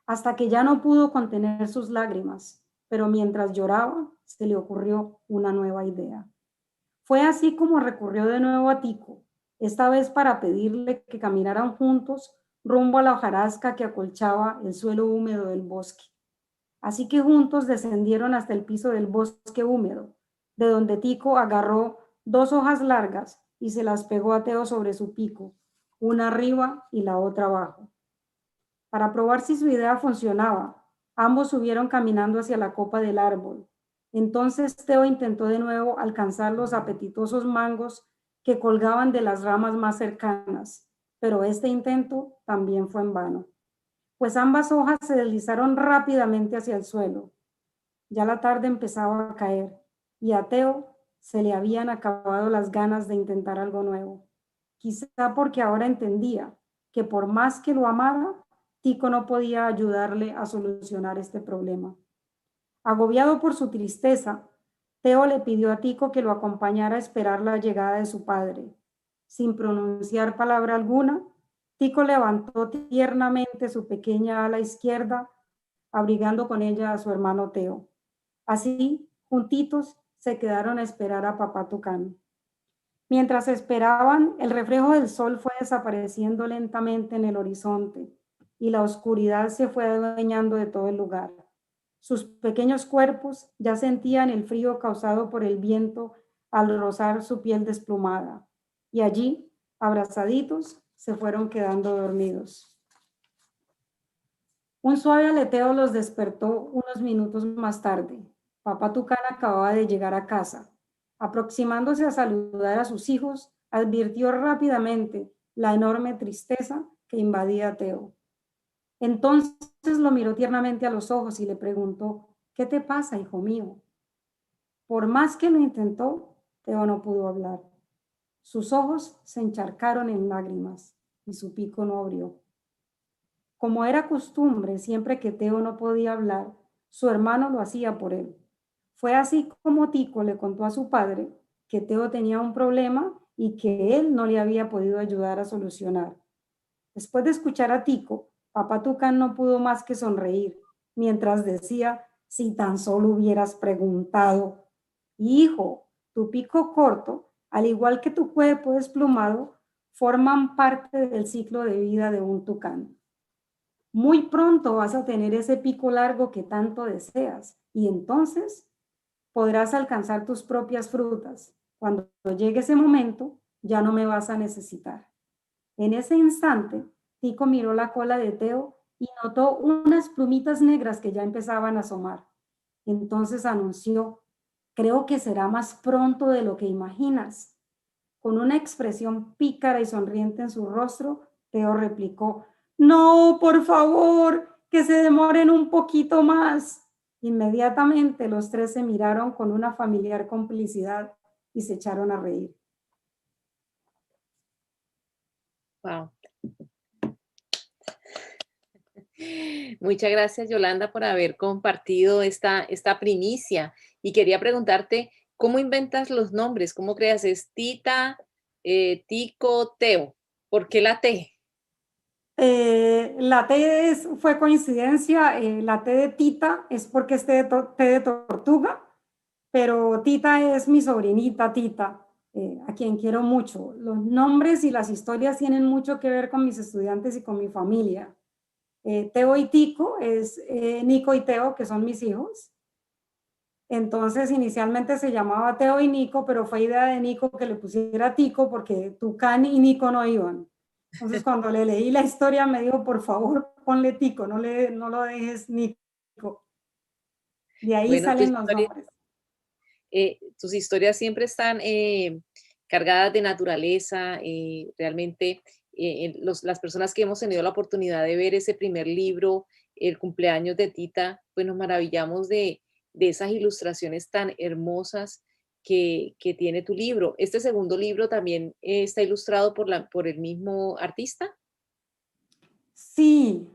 Speaker 8: hasta que ya no pudo contener sus lágrimas, pero mientras lloraba, se le ocurrió una nueva idea. Fue así como recurrió de nuevo a Tico, esta vez para pedirle que caminaran juntos rumbo a la hojarasca que acolchaba el suelo húmedo del bosque. Así que juntos descendieron hasta el piso del bosque húmedo, de donde Tico agarró 2 hojas largas y se las pegó a Teo sobre su pico, una arriba y la otra abajo. Para probar si su idea funcionaba, ambos subieron caminando hacia la copa del árbol. Entonces Teo intentó de nuevo alcanzar los apetitosos mangos que colgaban de las ramas más cercanas, pero este intento también fue en vano, pues ambas hojas se deslizaron rápidamente hacia el suelo. Ya la tarde empezaba a caer y a Teo se le habían acabado las ganas de intentar algo nuevo. Quizá porque ahora entendía que por más que lo amara, Tico no podía ayudarle a solucionar este problema. Agobiado por su tristeza, Teo le pidió a Tico que lo acompañara a esperar la llegada de su padre. Sin pronunciar palabra alguna, Tico levantó tiernamente su pequeña ala izquierda, abrigando con ella a su hermano Teo. Así, juntitos, se quedaron a esperar a papá Tucán. Mientras esperaban, el reflejo del sol fue desapareciendo lentamente en el horizonte y la oscuridad se fue adueñando de todo el lugar. Sus pequeños cuerpos ya sentían el frío causado por el viento al rozar su piel desplumada, y allí, abrazaditos, se fueron quedando dormidos. Un suave aleteo los despertó unos minutos más tarde. Papá Tucán acababa de llegar a casa. Aproximándose a saludar a sus hijos, advirtió rápidamente la enorme tristeza que invadía a Teo. Entonces lo miró tiernamente a los ojos y le preguntó, ¿qué te pasa, hijo mío? Por más que lo intentó, Teo no pudo hablar. Sus ojos se encharcaron en lágrimas y su pico no abrió. Como era costumbre, siempre que Teo no podía hablar, su hermano lo hacía por él. Fue así como Tico le contó a su padre que Teo tenía un problema y que él no le había podido ayudar a solucionar. Después de escuchar a Tico, Papá Tucán no pudo más que sonreír, mientras decía, si tan solo hubieras preguntado. Hijo, tu pico corto, al igual que tu cuerpo desplumado, forman parte del ciclo de vida de un tucán. Muy pronto vas a tener ese pico largo que tanto deseas y entonces podrás alcanzar tus propias frutas. Cuando llegue ese momento, ya no me vas a necesitar. En ese instante, Tico miró la cola de Teo y notó unas plumitas negras que ya empezaban a asomar. Entonces anunció, creo que será más pronto de lo que imaginas. Con una expresión pícara y sonriente en su rostro, Teo replicó, no, por favor, que se demoren un poquito más. Inmediatamente los tres se miraron con una familiar complicidad y se echaron a reír.
Speaker 2: Wow. Muchas gracias, Yolanda, por haber compartido esta primicia. Y quería preguntarte, ¿cómo inventas los nombres? ¿Cómo creas? ¿Es Tita, Tico, Teo? ¿Por qué la T?
Speaker 8: La T fue coincidencia. La T de Tita es porque es T de tortuga, pero Tita es mi sobrinita Tita, a quien quiero mucho. Los nombres y las historias tienen mucho que ver con mis estudiantes y con mi familia. Teo y Tico es Nico y Teo, que son mis hijos. Entonces, inicialmente se llamaba Teo y Nico, pero fue idea de Nico que le pusiera Tico porque Tucán y Nico no iban. Entonces, cuando le leí la historia, me dijo, por favor, ponle Tico, no lo dejes Nico. De ahí salen los nombres.
Speaker 2: Tus historias siempre están cargadas de naturaleza, realmente las personas que hemos tenido la oportunidad de ver ese primer libro, El cumpleaños de Tita, pues nos maravillamos de esas ilustraciones tan hermosas que tiene tu libro. ¿Este segundo libro también está ilustrado por el mismo artista?
Speaker 8: Sí.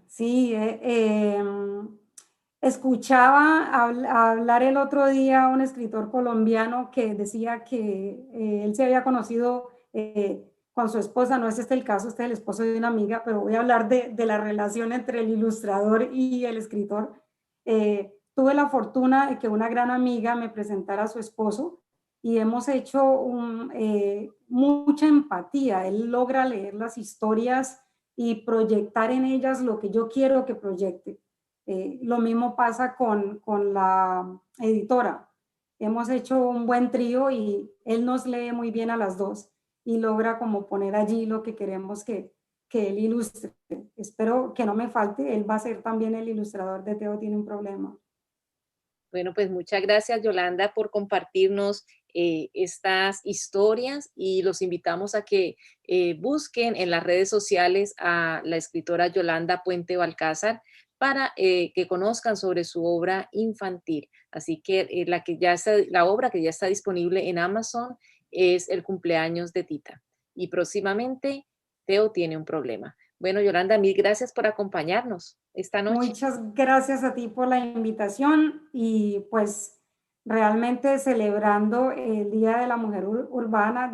Speaker 8: Escuchaba hablar el otro día a un escritor colombiano que decía que él se había conocido con su esposa, no es este el caso, este es el esposo de una amiga, pero voy a hablar de la relación entre el ilustrador y el escritor. Tuve la fortuna de que una gran amiga me presentara a su esposo y hemos hecho mucha empatía. Él logra leer las historias y proyectar en ellas lo que yo quiero que proyecte. Lo mismo pasa con la editora. Hemos hecho un buen trío y él nos lee muy bien a las dos y logra como poner allí lo que queremos que él ilustre. Espero que no me falte, él va a ser también el ilustrador de Teo tiene un problema.
Speaker 2: Bueno, pues muchas gracias, Yolanda, por compartirnos estas historias y los invitamos a que busquen en las redes sociales a la escritora Yolanda Puente Balcázar para que conozcan sobre su obra infantil. Así que la obra que ya está disponible en Amazon es El cumpleaños de Tita. Y próximamente, Teo tiene un problema. Bueno, Yolanda, mil gracias por acompañarnos esta noche.
Speaker 8: Muchas gracias a ti por la invitación y pues realmente celebrando el Día de la Mujer Urbana,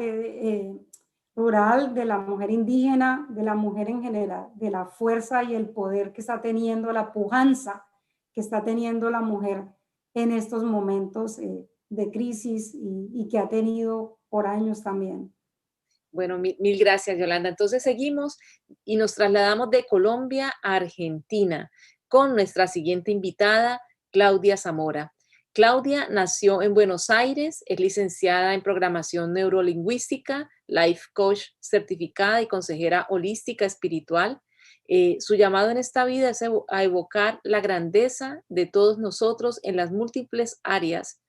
Speaker 8: rural, de la mujer indígena, de la mujer en general, de la fuerza y el poder que está teniendo, la pujanza que está teniendo la mujer en estos momentos de crisis y que ha tenido por años también.
Speaker 2: Bueno, mil gracias, Yolanda. Entonces seguimos y nos trasladamos de Colombia a Argentina con nuestra siguiente invitada, Claudia Zamora. Claudia nació en Buenos Aires, es licenciada en programación neurolingüística, life coach certificada y consejera holística espiritual. Su llamado en esta vida es a evocar la grandeza de todos nosotros en las múltiples áreas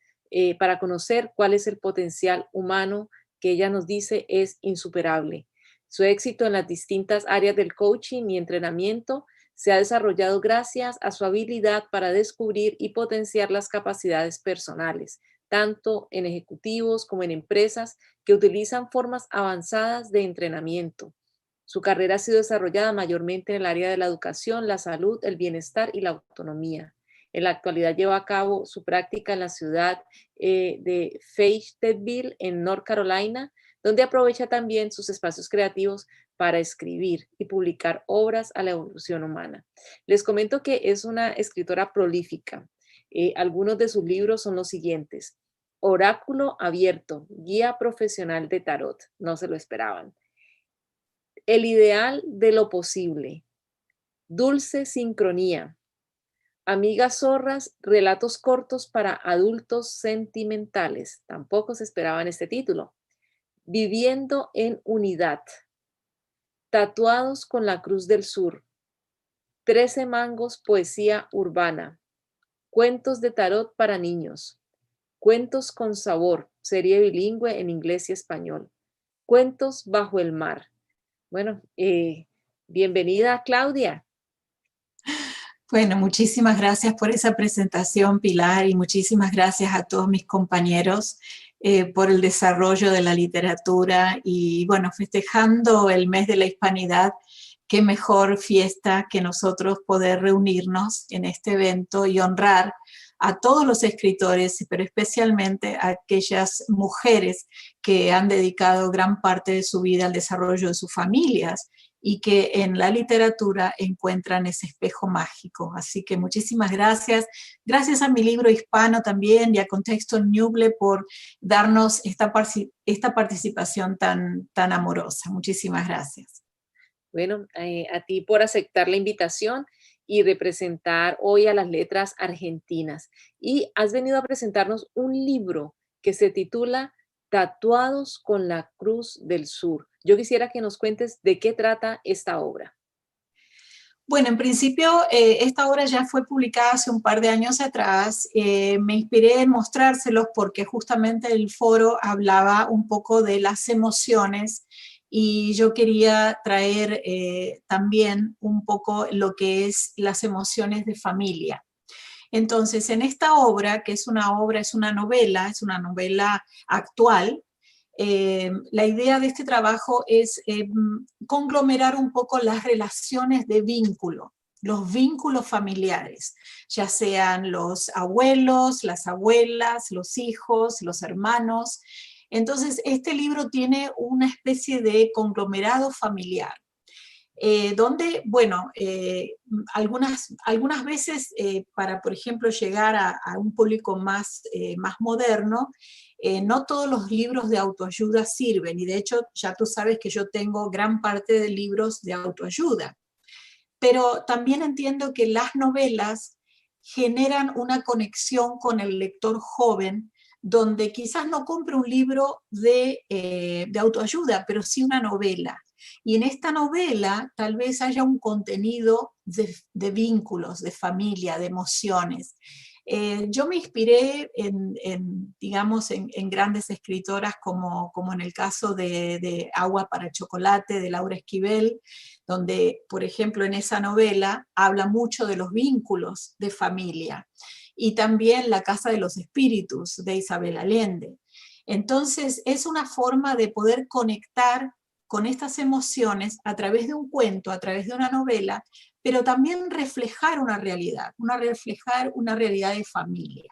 Speaker 2: para conocer cuál es el potencial humano que ella nos dice es insuperable. Su éxito en las distintas áreas del coaching y entrenamiento se ha desarrollado gracias a su habilidad para descubrir y potenciar las capacidades personales, tanto en ejecutivos como en empresas que utilizan formas avanzadas de entrenamiento. Su carrera ha sido desarrollada mayormente en el área de la educación, la salud, el bienestar y la autonomía. En la actualidad lleva a cabo su práctica en la ciudad de Fayetteville, en North Carolina, donde aprovecha también sus espacios creativos para escribir y publicar obras a la evolución humana. Les comento que es una escritora prolífica. Algunos de sus libros son los siguientes: Oráculo Abierto, Guía Profesional de Tarot, no se lo esperaban. El Ideal de lo Posible, Dulce Sincronía, Amigas Zorras, Relatos Cortos para Adultos Sentimentales, tampoco se esperaban este título. Viviendo en Unidad, Tatuados con la Cruz del Sur, 13 Mangos, Poesía Urbana, Cuentos de Tarot para Niños, Cuentos con Sabor, serie bilingüe en inglés y español, Cuentos bajo el mar. Bueno, bienvenida, Claudia.
Speaker 15: Bueno, muchísimas gracias por esa presentación, Pilar, y muchísimas gracias a todos mis compañeros por el desarrollo de la literatura y, bueno, festejando el mes de la hispanidad, qué mejor fiesta que nosotros poder reunirnos en este evento y honrar a todos los escritores, pero especialmente a aquellas mujeres que han dedicado gran parte de su vida al desarrollo de sus familias y que en la literatura encuentran ese espejo mágico. Así que muchísimas gracias. Gracias a Mi Libro Hispano también y a Contexto Ñuble por darnos esta participación tan amorosa. Muchísimas gracias.
Speaker 2: Bueno, a ti por aceptar la invitación y representar hoy a las letras argentinas. Y has venido a presentarnos un libro que se titula Tatuados con la Cruz del Sur. Yo quisiera que nos cuentes de qué trata esta obra.
Speaker 15: Bueno, en principio, esta obra ya fue publicada hace un par de años atrás. Me inspiré en mostrárselos porque justamente el foro hablaba un poco de las emociones y yo quería traer también un poco lo que es las emociones de familia. Entonces, en esta obra, que es una novela actual, la idea de este trabajo es conglomerar un poco las relaciones de vínculo, los vínculos familiares, ya sean los abuelos, las abuelas, los hijos, los hermanos. Entonces, este libro tiene una especie de conglomerado familiar, donde, bueno, algunas veces para, por ejemplo, llegar a un público más moderno, no todos los libros de autoayuda sirven, y de hecho ya tú sabes que yo tengo gran parte de libros de autoayuda, pero también entiendo que las novelas generan una conexión con el lector joven, donde quizás no compre un libro de autoayuda, pero sí una novela. Y en esta novela tal vez haya un contenido de vínculos, de familia, de emociones. Yo me inspiré en grandes escritoras como en el caso de Agua para Chocolate, de Laura Esquivel, donde, por ejemplo, en esa novela habla mucho de los vínculos de familia. Y también La Casa de los Espíritus, de Isabel Allende. Entonces, es una forma de poder conectar con estas emociones a través de un cuento, a través de una novela, pero también reflejar una realidad de familia.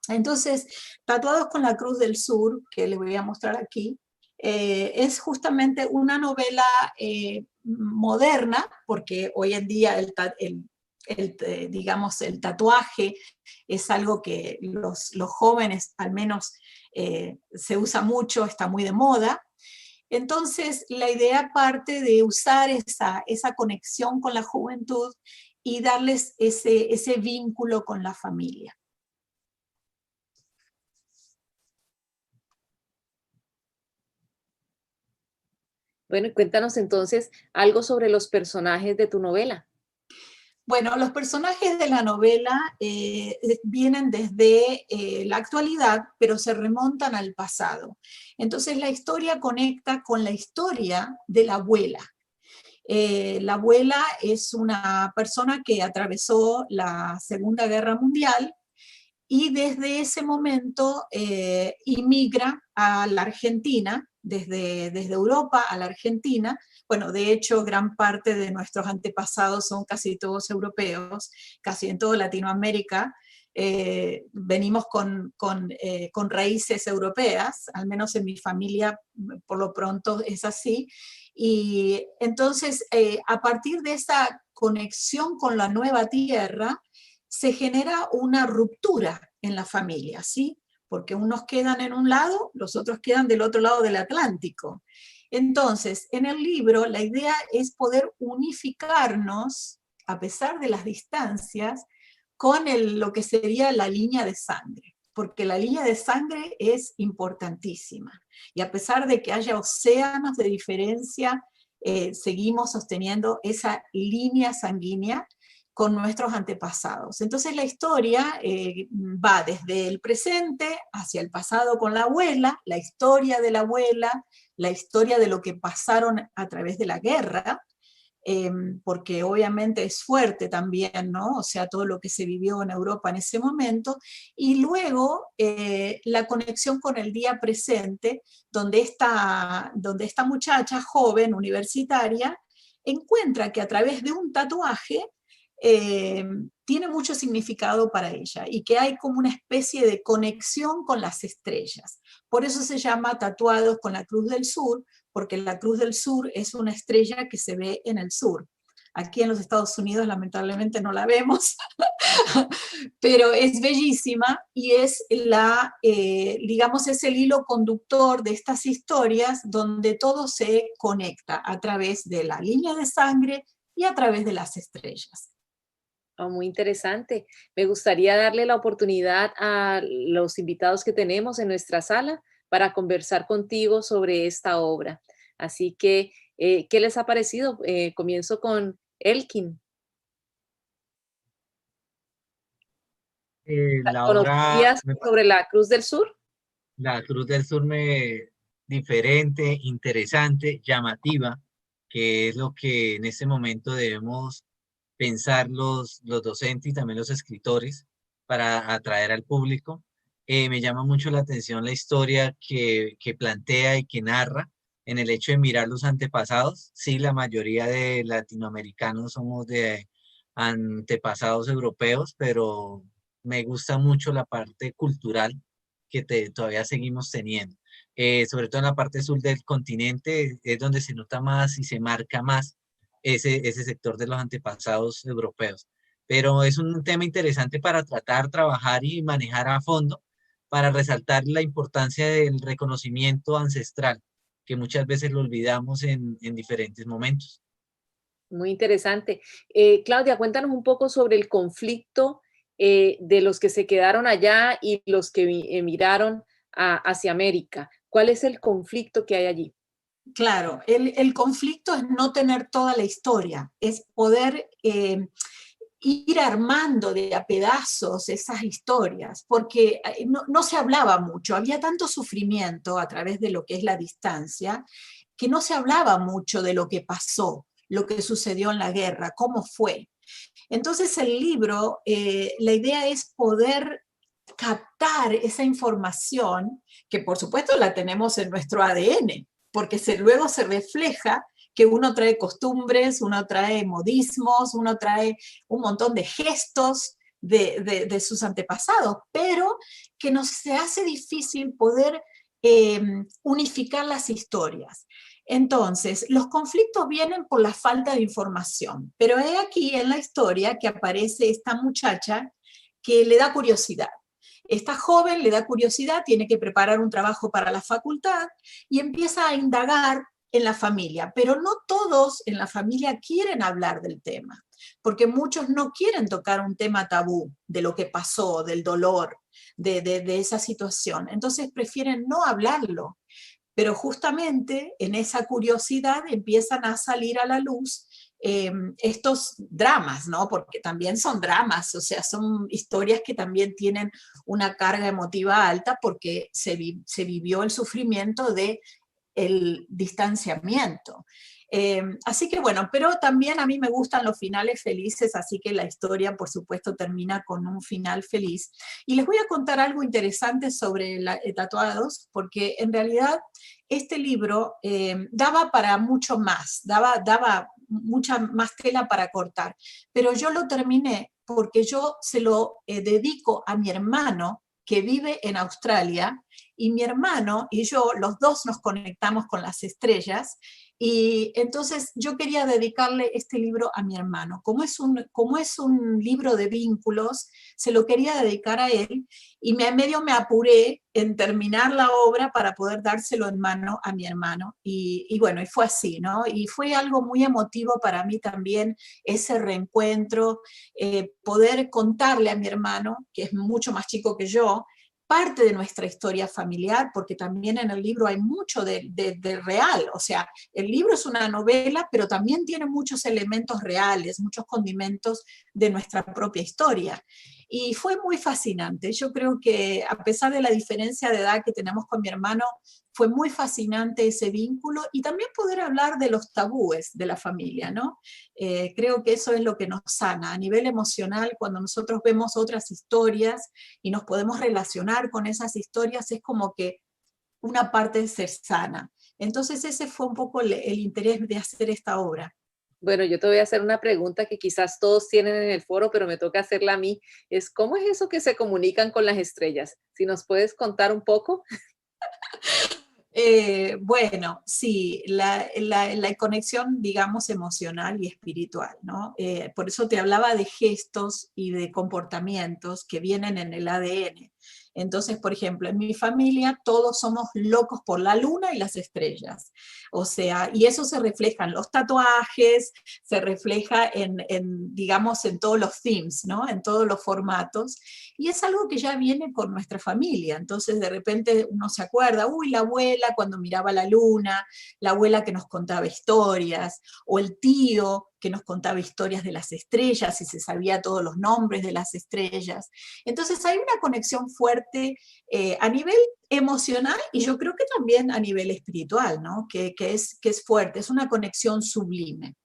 Speaker 15: Entonces, Tatuados con la Cruz del Sur, que les voy a mostrar aquí, es justamente una novela moderna, porque hoy en día el tatuaje es algo que los jóvenes al menos se usa mucho, está muy de moda. Entonces la idea parte de usar esa conexión con la juventud y darles ese vínculo con la familia.
Speaker 2: Bueno, cuéntanos entonces algo sobre los personajes de tu novela.
Speaker 15: Bueno, los personajes de la novela vienen desde la actualidad, pero se remontan al pasado. Entonces la historia conecta con la historia de la abuela. La abuela es una persona que atravesó la Segunda Guerra Mundial y desde ese momento inmigra a la Argentina, desde Europa a la Argentina. Bueno, de hecho, gran parte de nuestros antepasados son casi todos europeos, casi en toda Latinoamérica. Venimos con raíces europeas, al menos en mi familia por lo pronto es así. Y entonces, a partir de esa conexión con la nueva tierra, se genera una ruptura en la familia, ¿sí? Porque unos quedan en un lado, los otros quedan del otro lado del Atlántico. Entonces, en el libro la idea es poder unificarnos, a pesar de las distancias, con lo que sería la línea de sangre, porque la línea de sangre es importantísima. Y a pesar de que haya océanos de diferencia, seguimos sosteniendo esa línea sanguínea con nuestros antepasados. Entonces la historia va desde el presente hacia el pasado con la abuela, la historia de la abuela, la historia de lo que pasaron a través de la guerra, porque obviamente es fuerte también, ¿no? O sea, todo lo que se vivió en Europa en ese momento, y luego la conexión con el día presente, donde esta muchacha joven, universitaria, encuentra que a través de un tatuaje tiene mucho significado para ella y que hay como una especie de conexión con las estrellas. Por eso se llama Tatuados con la Cruz del Sur, porque la Cruz del Sur es una estrella que se ve en el sur. Aquí en los Estados Unidos lamentablemente no la vemos, pero es bellísima y es digamos, es el hilo conductor de estas historias donde todo se conecta a través de la línea de sangre y a través de las estrellas.
Speaker 2: Oh, muy interesante. Me gustaría darle la oportunidad a los invitados que tenemos en nuestra sala para conversar contigo sobre esta obra. Así que, ¿qué les ha parecido? Comienzo con Elkin. ¿Conocías sobre la Cruz del Sur?
Speaker 10: La Cruz del Sur diferente, interesante, llamativa, que es lo que en este momento debemos pensar los docentes y también los escritores para atraer al público. Me llama mucho la atención la historia que plantea y que narra en el hecho de mirar los antepasados. Sí, la mayoría de latinoamericanos somos de antepasados europeos, pero me gusta mucho la parte cultural que todavía seguimos teniendo. Sobre todo en la parte sur del continente es donde se nota más y se marca más ese sector de los antepasados europeos. Pero es un tema interesante para tratar, trabajar y manejar a fondo, para resaltar la importancia del reconocimiento ancestral, que muchas veces lo olvidamos en diferentes momentos.
Speaker 2: Muy interesante. Claudia, cuéntanos un poco sobre el conflicto de los que se quedaron allá y los que emigraron hacia América. ¿Cuál es el conflicto que hay allí?
Speaker 15: Claro, el conflicto es no tener toda la historia, es poder ir armando de a pedazos esas historias, porque no se hablaba mucho, había tanto sufrimiento a través de lo que es la distancia, que no se hablaba mucho de lo que pasó, lo que sucedió en la guerra, cómo fue. Entonces el libro, la idea es poder captar esa información, que por supuesto la tenemos en nuestro ADN, porque luego se refleja que uno trae costumbres, uno trae modismos, uno trae un montón de gestos de sus antepasados, pero que nos se hace difícil poder unificar las historias. Entonces, los conflictos vienen por la falta de información, pero es aquí en la historia que aparece esta muchacha que le da curiosidad. Esta joven le da curiosidad, tiene que preparar un trabajo para la facultad y empieza a indagar en la familia, pero no todos en la familia quieren hablar del tema, porque muchos no quieren tocar un tema tabú de lo que pasó, del dolor, de esa situación. Entonces prefieren no hablarlo, pero justamente en esa curiosidad empiezan a salir a la luz estos dramas, ¿no? Porque también son dramas, o sea, son historias que también tienen una carga emotiva alta porque se vivió el sufrimiento de el distanciamiento. Así que bueno, pero también a mí me gustan los finales felices, así que la historia, por supuesto, termina con un final feliz. Y les voy a contar algo interesante sobre Tatuados, porque en realidad este libro daba para mucho más, daba mucha más tela para cortar, pero yo lo terminé porque yo se lo dedico a mi hermano que vive en Australia, y mi hermano y yo, los dos nos conectamos con las estrellas, y entonces yo quería dedicarle este libro a mi hermano. Como es un libro de vínculos, se lo quería dedicar a él, y medio me apuré en terminar la obra para poder dárselo en mano a mi hermano. Y bueno, y fue así, ¿no? Y fue algo muy emotivo para mí también, ese reencuentro, poder contarle a mi hermano, que es mucho más chico que yo, parte de nuestra historia familiar, porque también en el libro hay mucho de real, o sea, el libro es una novela, pero también tiene muchos elementos reales, muchos condimentos de nuestra propia historia. Y fue muy fascinante. Yo creo que a pesar de la diferencia de edad que tenemos con mi hermano, fue muy fascinante ese vínculo, y también poder hablar de los tabúes de la familia, ¿no? Creo que eso es lo que nos sana a nivel emocional. Cuando nosotros vemos otras historias y nos podemos relacionar con esas historias, es como que una parte se sana. Entonces ese fue un poco el interés de hacer esta obra.
Speaker 2: Bueno, yo te voy a hacer una pregunta que quizás todos tienen en el foro, pero me toca hacerla a mí. ¿Cómo es eso que se comunican con las estrellas? Si nos puedes contar un poco.
Speaker 15: Bueno, sí, la conexión, digamos, emocional y espiritual, ¿no? Por eso te hablaba de gestos y de comportamientos que vienen en el ADN. Entonces, por ejemplo, en mi familia todos somos locos por la luna y las estrellas. O sea, y eso se refleja en los tatuajes, se refleja digamos, en todos los themes, ¿no? En todos los formatos. Y es algo que ya viene con nuestra familia. Entonces, de repente uno se acuerda, uy, la abuela cuando miraba la luna, la abuela que nos contaba historias, o el tío que nos contaba historias de las estrellas y se sabía todos los nombres de las estrellas. Entonces hay una conexión fuerte a nivel emocional, y yo creo que también a nivel espiritual, ¿no? Que es fuerte, es una conexión sublime.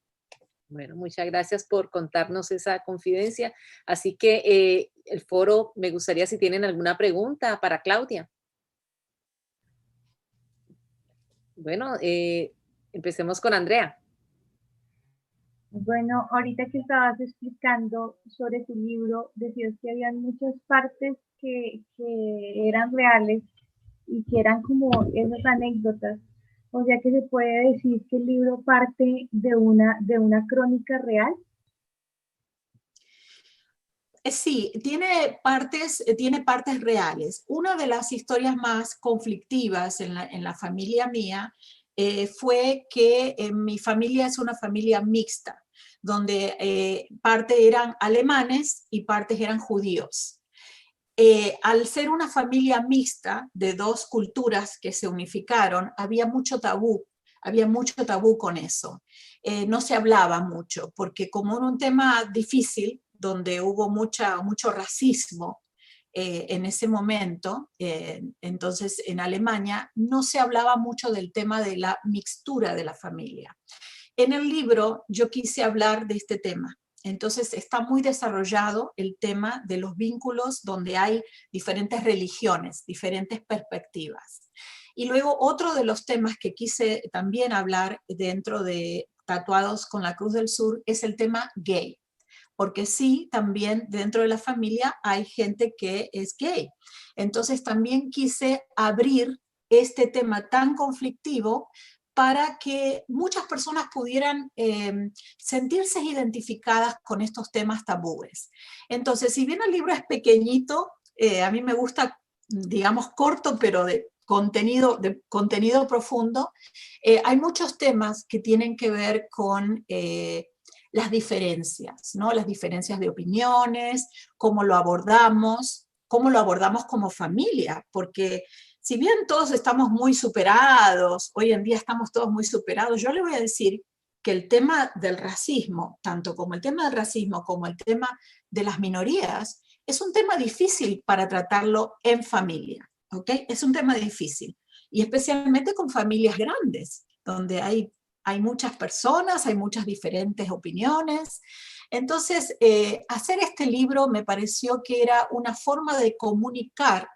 Speaker 2: Bueno, muchas gracias por contarnos esa confidencia. Así que el foro, me gustaría si tienen alguna pregunta para Claudia. Bueno, empecemos con Andrea.
Speaker 9: Bueno, ahorita que estabas explicando sobre tu libro, decías que habían muchas partes que eran reales y que eran como esas anécdotas. O sea que se puede decir que el libro parte de una crónica real.
Speaker 15: Sí, tiene partes reales. Una de las historias más conflictivas en la familia mía fue que mi familia es una familia mixta, donde parte eran alemanes y partes eran judíos. Al ser una familia mixta de dos culturas que se unificaron, había mucho tabú con eso. No se hablaba mucho, porque como era un tema difícil, donde hubo mucho racismo en ese momento, entonces en Alemania no se hablaba mucho del tema de la mixtura de la familia. En el libro yo quise hablar de este tema. Entonces está muy desarrollado el tema de los vínculos donde hay diferentes religiones, diferentes perspectivas. Y luego otro de los temas que quise también hablar dentro de Tatuados con la Cruz del Sur es el tema gay. Porque sí, también dentro de la familia hay gente que es gay. Entonces también quise abrir este tema tan conflictivo para que muchas personas pudieran sentirse identificadas con estos temas tabúes. Entonces, si bien el libro es pequeñito, a mí me gusta, digamos, corto, pero contenido profundo. Hay muchos temas que tienen que ver con las diferencias, ¿no? Las diferencias de opiniones, cómo lo abordamos como familia, porque si bien todos estamos muy superados, hoy en día estamos todos muy superados, yo le voy a decir que el tema del racismo, tanto como el tema del racismo como el tema de las minorías, es un tema difícil para tratarlo en familia, ¿ok? Es un tema difícil, y especialmente con familias grandes, donde hay muchas personas, hay muchas diferentes opiniones. Entonces, hacer este libro me pareció que era una forma de comunicar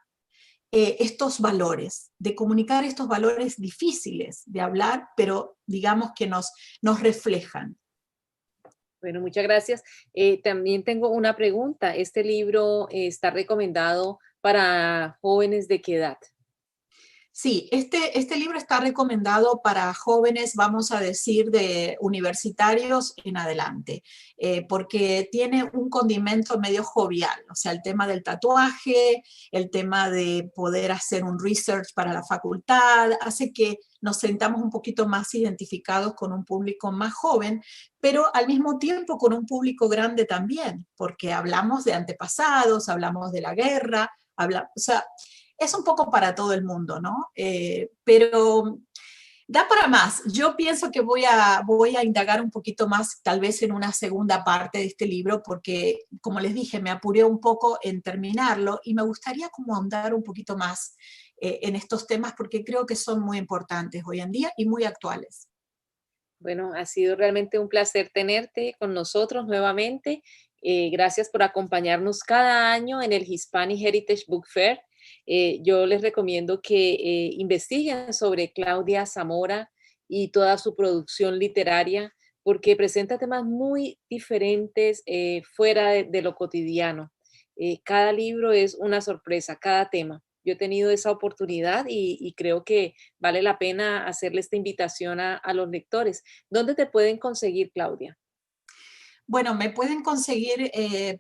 Speaker 15: estos valores, de comunicar estos valores difíciles de hablar, pero digamos que nos reflejan.
Speaker 2: Bueno, muchas gracias. También tengo una pregunta. ¿Este libro está recomendado para jóvenes de qué edad?
Speaker 15: Sí, este libro está recomendado para jóvenes, vamos a decir, de universitarios en adelante, porque tiene un condimento medio jovial, o sea, el tema del tatuaje, el tema de poder hacer un research para la facultad, hace que nos sentamos un poquito más identificados con un público más joven, pero al mismo tiempo con un público grande también, porque hablamos de antepasados, hablamos de la guerra, o sea, es un poco para todo el mundo, ¿no? Pero da para más. Yo pienso que voy a indagar un poquito más, tal vez en una segunda parte de este libro, porque, como les dije, me apuré un poco en terminarlo y me gustaría como ahondar un poquito más en estos temas, porque creo que son muy importantes hoy en día y muy actuales.
Speaker 2: Bueno, ha sido realmente un placer tenerte con nosotros nuevamente. Gracias por acompañarnos cada año en el Hispanic Heritage Book Fair. Yo les recomiendo que investiguen sobre Claudia Zamora y toda su producción literaria, porque presenta temas muy diferentes fuera de lo cotidiano. Cada libro es una sorpresa, cada tema. Yo he tenido esa oportunidad y creo que vale la pena hacerle esta invitación a los lectores. ¿Dónde te pueden conseguir, Claudia?
Speaker 15: Bueno, me pueden conseguir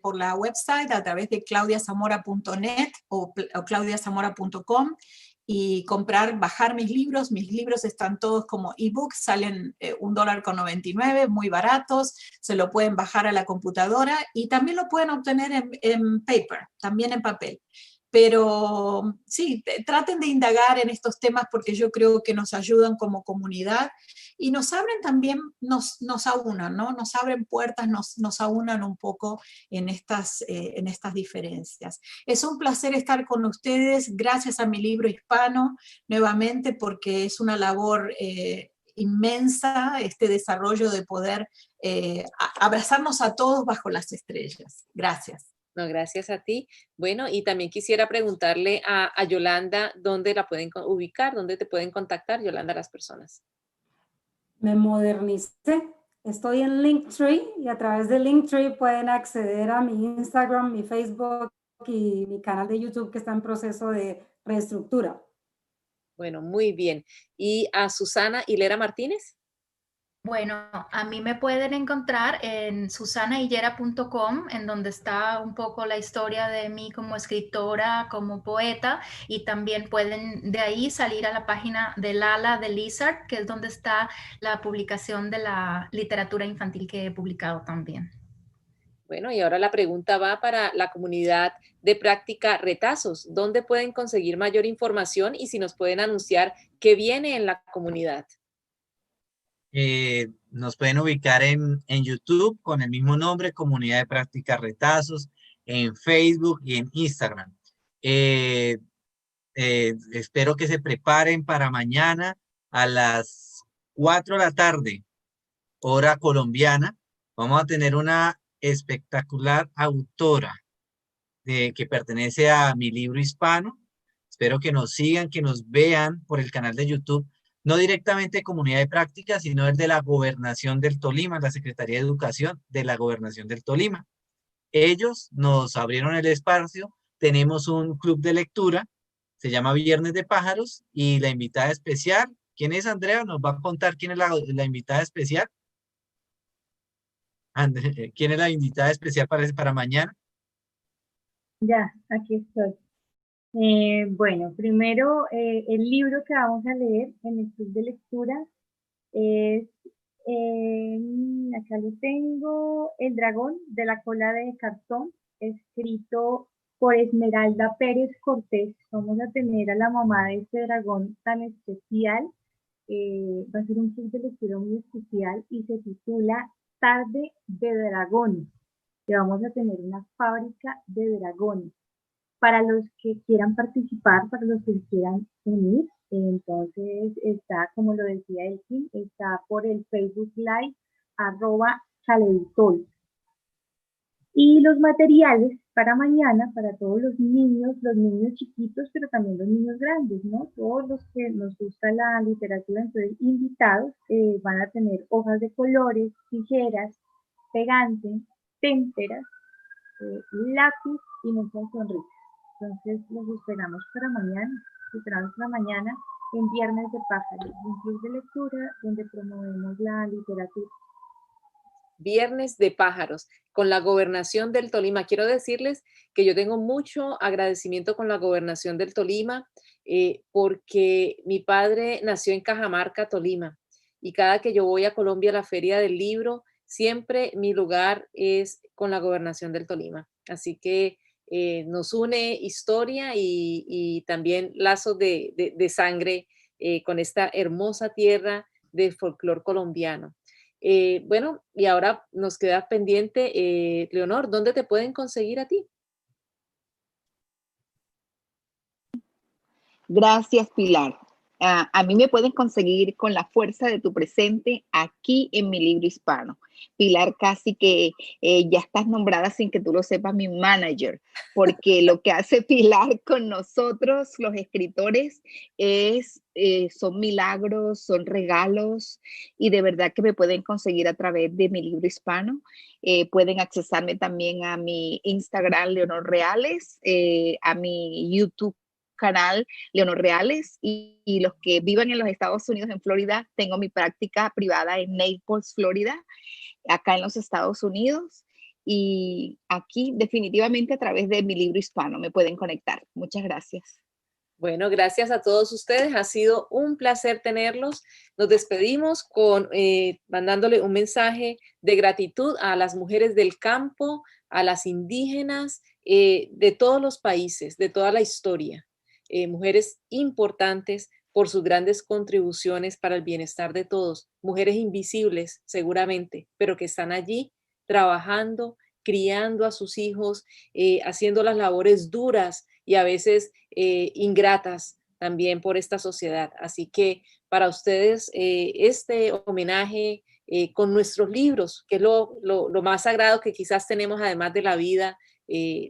Speaker 15: por la website a través de claudiazamora.net o claudiazamora.com y bajar mis libros. Mis libros están todos como ebook, salen $1.99, muy baratos, se lo pueden bajar a la computadora y también lo pueden obtener en paper, también en papel. Pero sí, traten de indagar en estos temas porque yo creo que nos ayudan como comunidad y nos abren también, nos aunan, ¿no? Nos abren puertas, nos aunan un poco en estas diferencias. Es un placer estar con ustedes. Gracias a Mi Libro Hispano nuevamente porque es una labor inmensa este desarrollo de poder abrazarnos a todos bajo las estrellas. Gracias.
Speaker 2: No, gracias a ti. Bueno, y también quisiera preguntarle a Yolanda dónde la pueden ubicar, dónde te pueden contactar, Yolanda, las personas.
Speaker 8: Me modernicé. Estoy en Linktree y a través de Linktree pueden acceder a mi Instagram, mi Facebook y mi canal de YouTube que está en proceso de reestructura.
Speaker 2: Bueno, muy bien. ¿Y a Susana Hilera Martínez?
Speaker 12: Bueno, a mí me pueden encontrar en susanahillera.com, en donde está un poco la historia de mí como escritora, como poeta, y también pueden de ahí salir a la página de Lala de Lizard, que es donde está la publicación de la literatura infantil que he publicado también.
Speaker 2: Bueno, y ahora la pregunta va para la comunidad de práctica Retazos. ¿Dónde pueden conseguir mayor información y si nos pueden anunciar qué viene en la comunidad?
Speaker 10: Nos pueden ubicar en YouTube con el mismo nombre, Comunidad de Práctica Retazos, en Facebook y en Instagram. Espero que se preparen para mañana a las 4 de la tarde, hora colombiana. Vamos a tener una espectacular autora que pertenece a Mi Libro Hispano. Espero que nos sigan, que nos vean por el canal de YouTube. No directamente Comunidad de Práctica, sino el de la Gobernación del Tolima, la Secretaría de Educación de la Gobernación del Tolima. Ellos nos abrieron el espacio, tenemos un club de lectura, se llama Viernes de Pájaros, y la invitada especial, ¿quién es Andrea? Nos va a contar quién es la invitada especial. ¿Quién es la invitada especial para mañana?
Speaker 9: Ya, aquí estoy. Bueno, primero el libro que vamos a leer en el club de lectura es, acá lo tengo, El dragón de la cola de cartón, escrito por Esmeralda Pérez Cortés. Vamos a tener a la mamá de este dragón tan especial. Va a ser un club de lectura muy especial y se titula Tarde de Dragones. Que vamos a tener una fábrica de dragones. Para los que quieran participar, para los que quieran unir, entonces está, como lo decía Elkin, está por el Facebook Live, @Caleutol. Y los materiales para mañana, para todos los niños chiquitos, pero también los niños grandes, ¿no? Todos los que nos gusta la literatura, entonces invitados, van a tener hojas de colores, tijeras, pegantes, témperas, lápiz y muchas sonrisas. Entonces los esperamos para mañana, en Viernes de Pájaros, un club de lectura donde promovemos la literatura.
Speaker 2: Viernes de Pájaros, con la Gobernación del Tolima. Quiero decirles que yo tengo mucho agradecimiento con la Gobernación del Tolima, porque mi padre nació en Cajamarca, Tolima, y cada que yo voy a Colombia a la Feria del Libro, siempre mi lugar es con la Gobernación del Tolima. Así que nos une historia y también lazos de sangre con esta hermosa tierra del folclore colombiano. Bueno, y ahora nos queda pendiente, Leonor, ¿dónde te pueden conseguir a ti?
Speaker 6: Gracias, Pilar. A mí me pueden conseguir con la fuerza de tu presente aquí en Mi Libro Hispano. Pilar, casi que ya estás nombrada sin que tú lo sepas, mi manager, porque lo que hace Pilar con nosotros, los escritores, son milagros, son regalos, y de verdad que me pueden conseguir a través de Mi Libro Hispano. Pueden accesarme también a mi Instagram, Leonor Reales, a mi YouTube canal Leonor Reales, y los que vivan en los Estados Unidos, en Florida, tengo mi práctica privada en Naples, Florida, acá en los Estados Unidos, y aquí definitivamente a través de Mi Libro Hispano me pueden conectar. Muchas gracias.
Speaker 2: Bueno, gracias a todos ustedes. Ha sido un placer tenerlos. Nos despedimos mandándole un mensaje de gratitud a las mujeres del campo, a las indígenas, de todos los países, de toda la historia. Mujeres importantes por sus grandes contribuciones para el bienestar de todos, mujeres invisibles seguramente, pero que están allí trabajando, criando a sus hijos, haciendo las labores duras y a veces ingratas también por esta sociedad. Así que para ustedes este homenaje con nuestros libros, que es lo más sagrado que quizás tenemos además de la vida.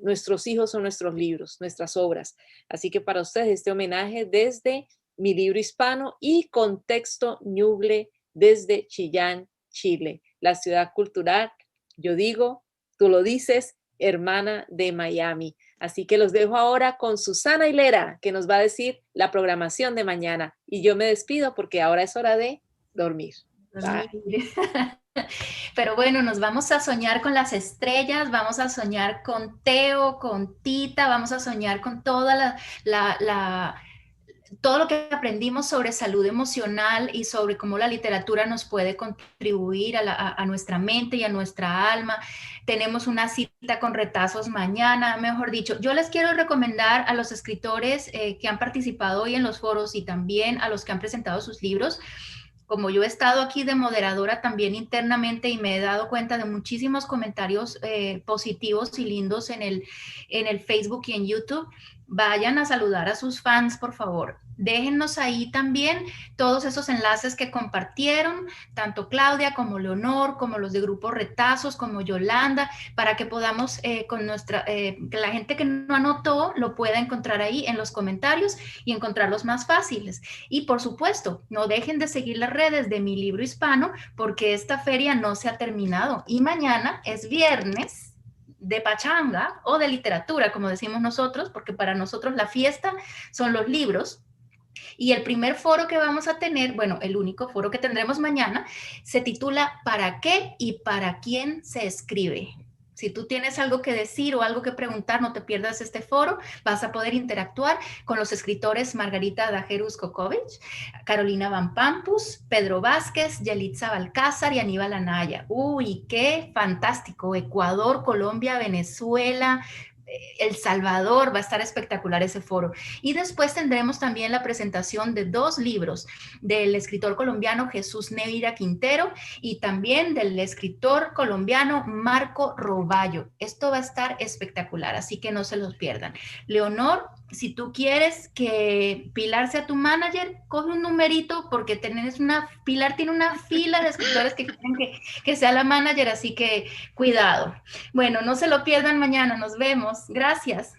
Speaker 2: Nuestros hijos son nuestros libros, nuestras obras. Así que para ustedes este homenaje desde Mi Libro Hispano y Contexto Ñuble desde Chillán, Chile, la ciudad cultural, yo digo, tú lo dices, hermana de Miami. Así que los dejo ahora con Susana Hilera, que nos va a decir la programación de mañana. Y yo me despido porque ahora es hora de dormir. Bye.
Speaker 12: Pero bueno, nos vamos a soñar con las estrellas, vamos a soñar con Teo, con Tita, vamos a soñar con toda todo lo que aprendimos sobre salud emocional y sobre cómo la literatura nos puede contribuir a nuestra mente y a nuestra alma. Tenemos una cita con retazos mañana, mejor dicho. Yo les quiero recomendar a los escritores que han participado hoy en los foros y también a los que han presentado sus libros. Como yo he estado aquí de moderadora también internamente y me he dado cuenta de muchísimos comentarios positivos y lindos en el Facebook y en YouTube, vayan a saludar a sus fans, por favor. Déjennos ahí también todos esos enlaces que compartieron, tanto Claudia como Leonor, como los de Grupo Retazos, como Yolanda, para que podamos que la gente que no anotó lo pueda encontrar ahí en los comentarios y encontrarlos más fáciles. Y por supuesto, no dejen de seguir las redes de Mi Libro Hispano, porque esta feria no se ha terminado y mañana es viernes de pachanga o de literatura, como decimos nosotros, porque para nosotros la fiesta son los libros. Y el primer foro que vamos a tener, bueno, el único foro que tendremos mañana, se titula ¿Para qué y para quién se escribe? Si tú tienes algo que decir o algo que preguntar, no te pierdas este foro. Vas a poder interactuar con los escritores Margarita Dajerus Kokovic, Carolina Van Pampus, Pedro Vázquez, Yelitza Balcázar y Aníbal Anaya. ¡Uy, qué fantástico! Ecuador, Colombia, Venezuela, El Salvador, va a estar espectacular ese foro. Y después tendremos también la presentación de 2 libros del escritor colombiano Jesús Neira Quintero y también del escritor colombiano Marco Roballo. Esto va a estar espectacular, así que no se los pierdan. Leonor, si tú quieres que Pilar sea tu manager, coge un numerito porque Pilar tiene una fila de escritores que quieren que sea la manager, así que cuidado. Bueno, no se lo pierdan mañana, nos vemos. Gracias.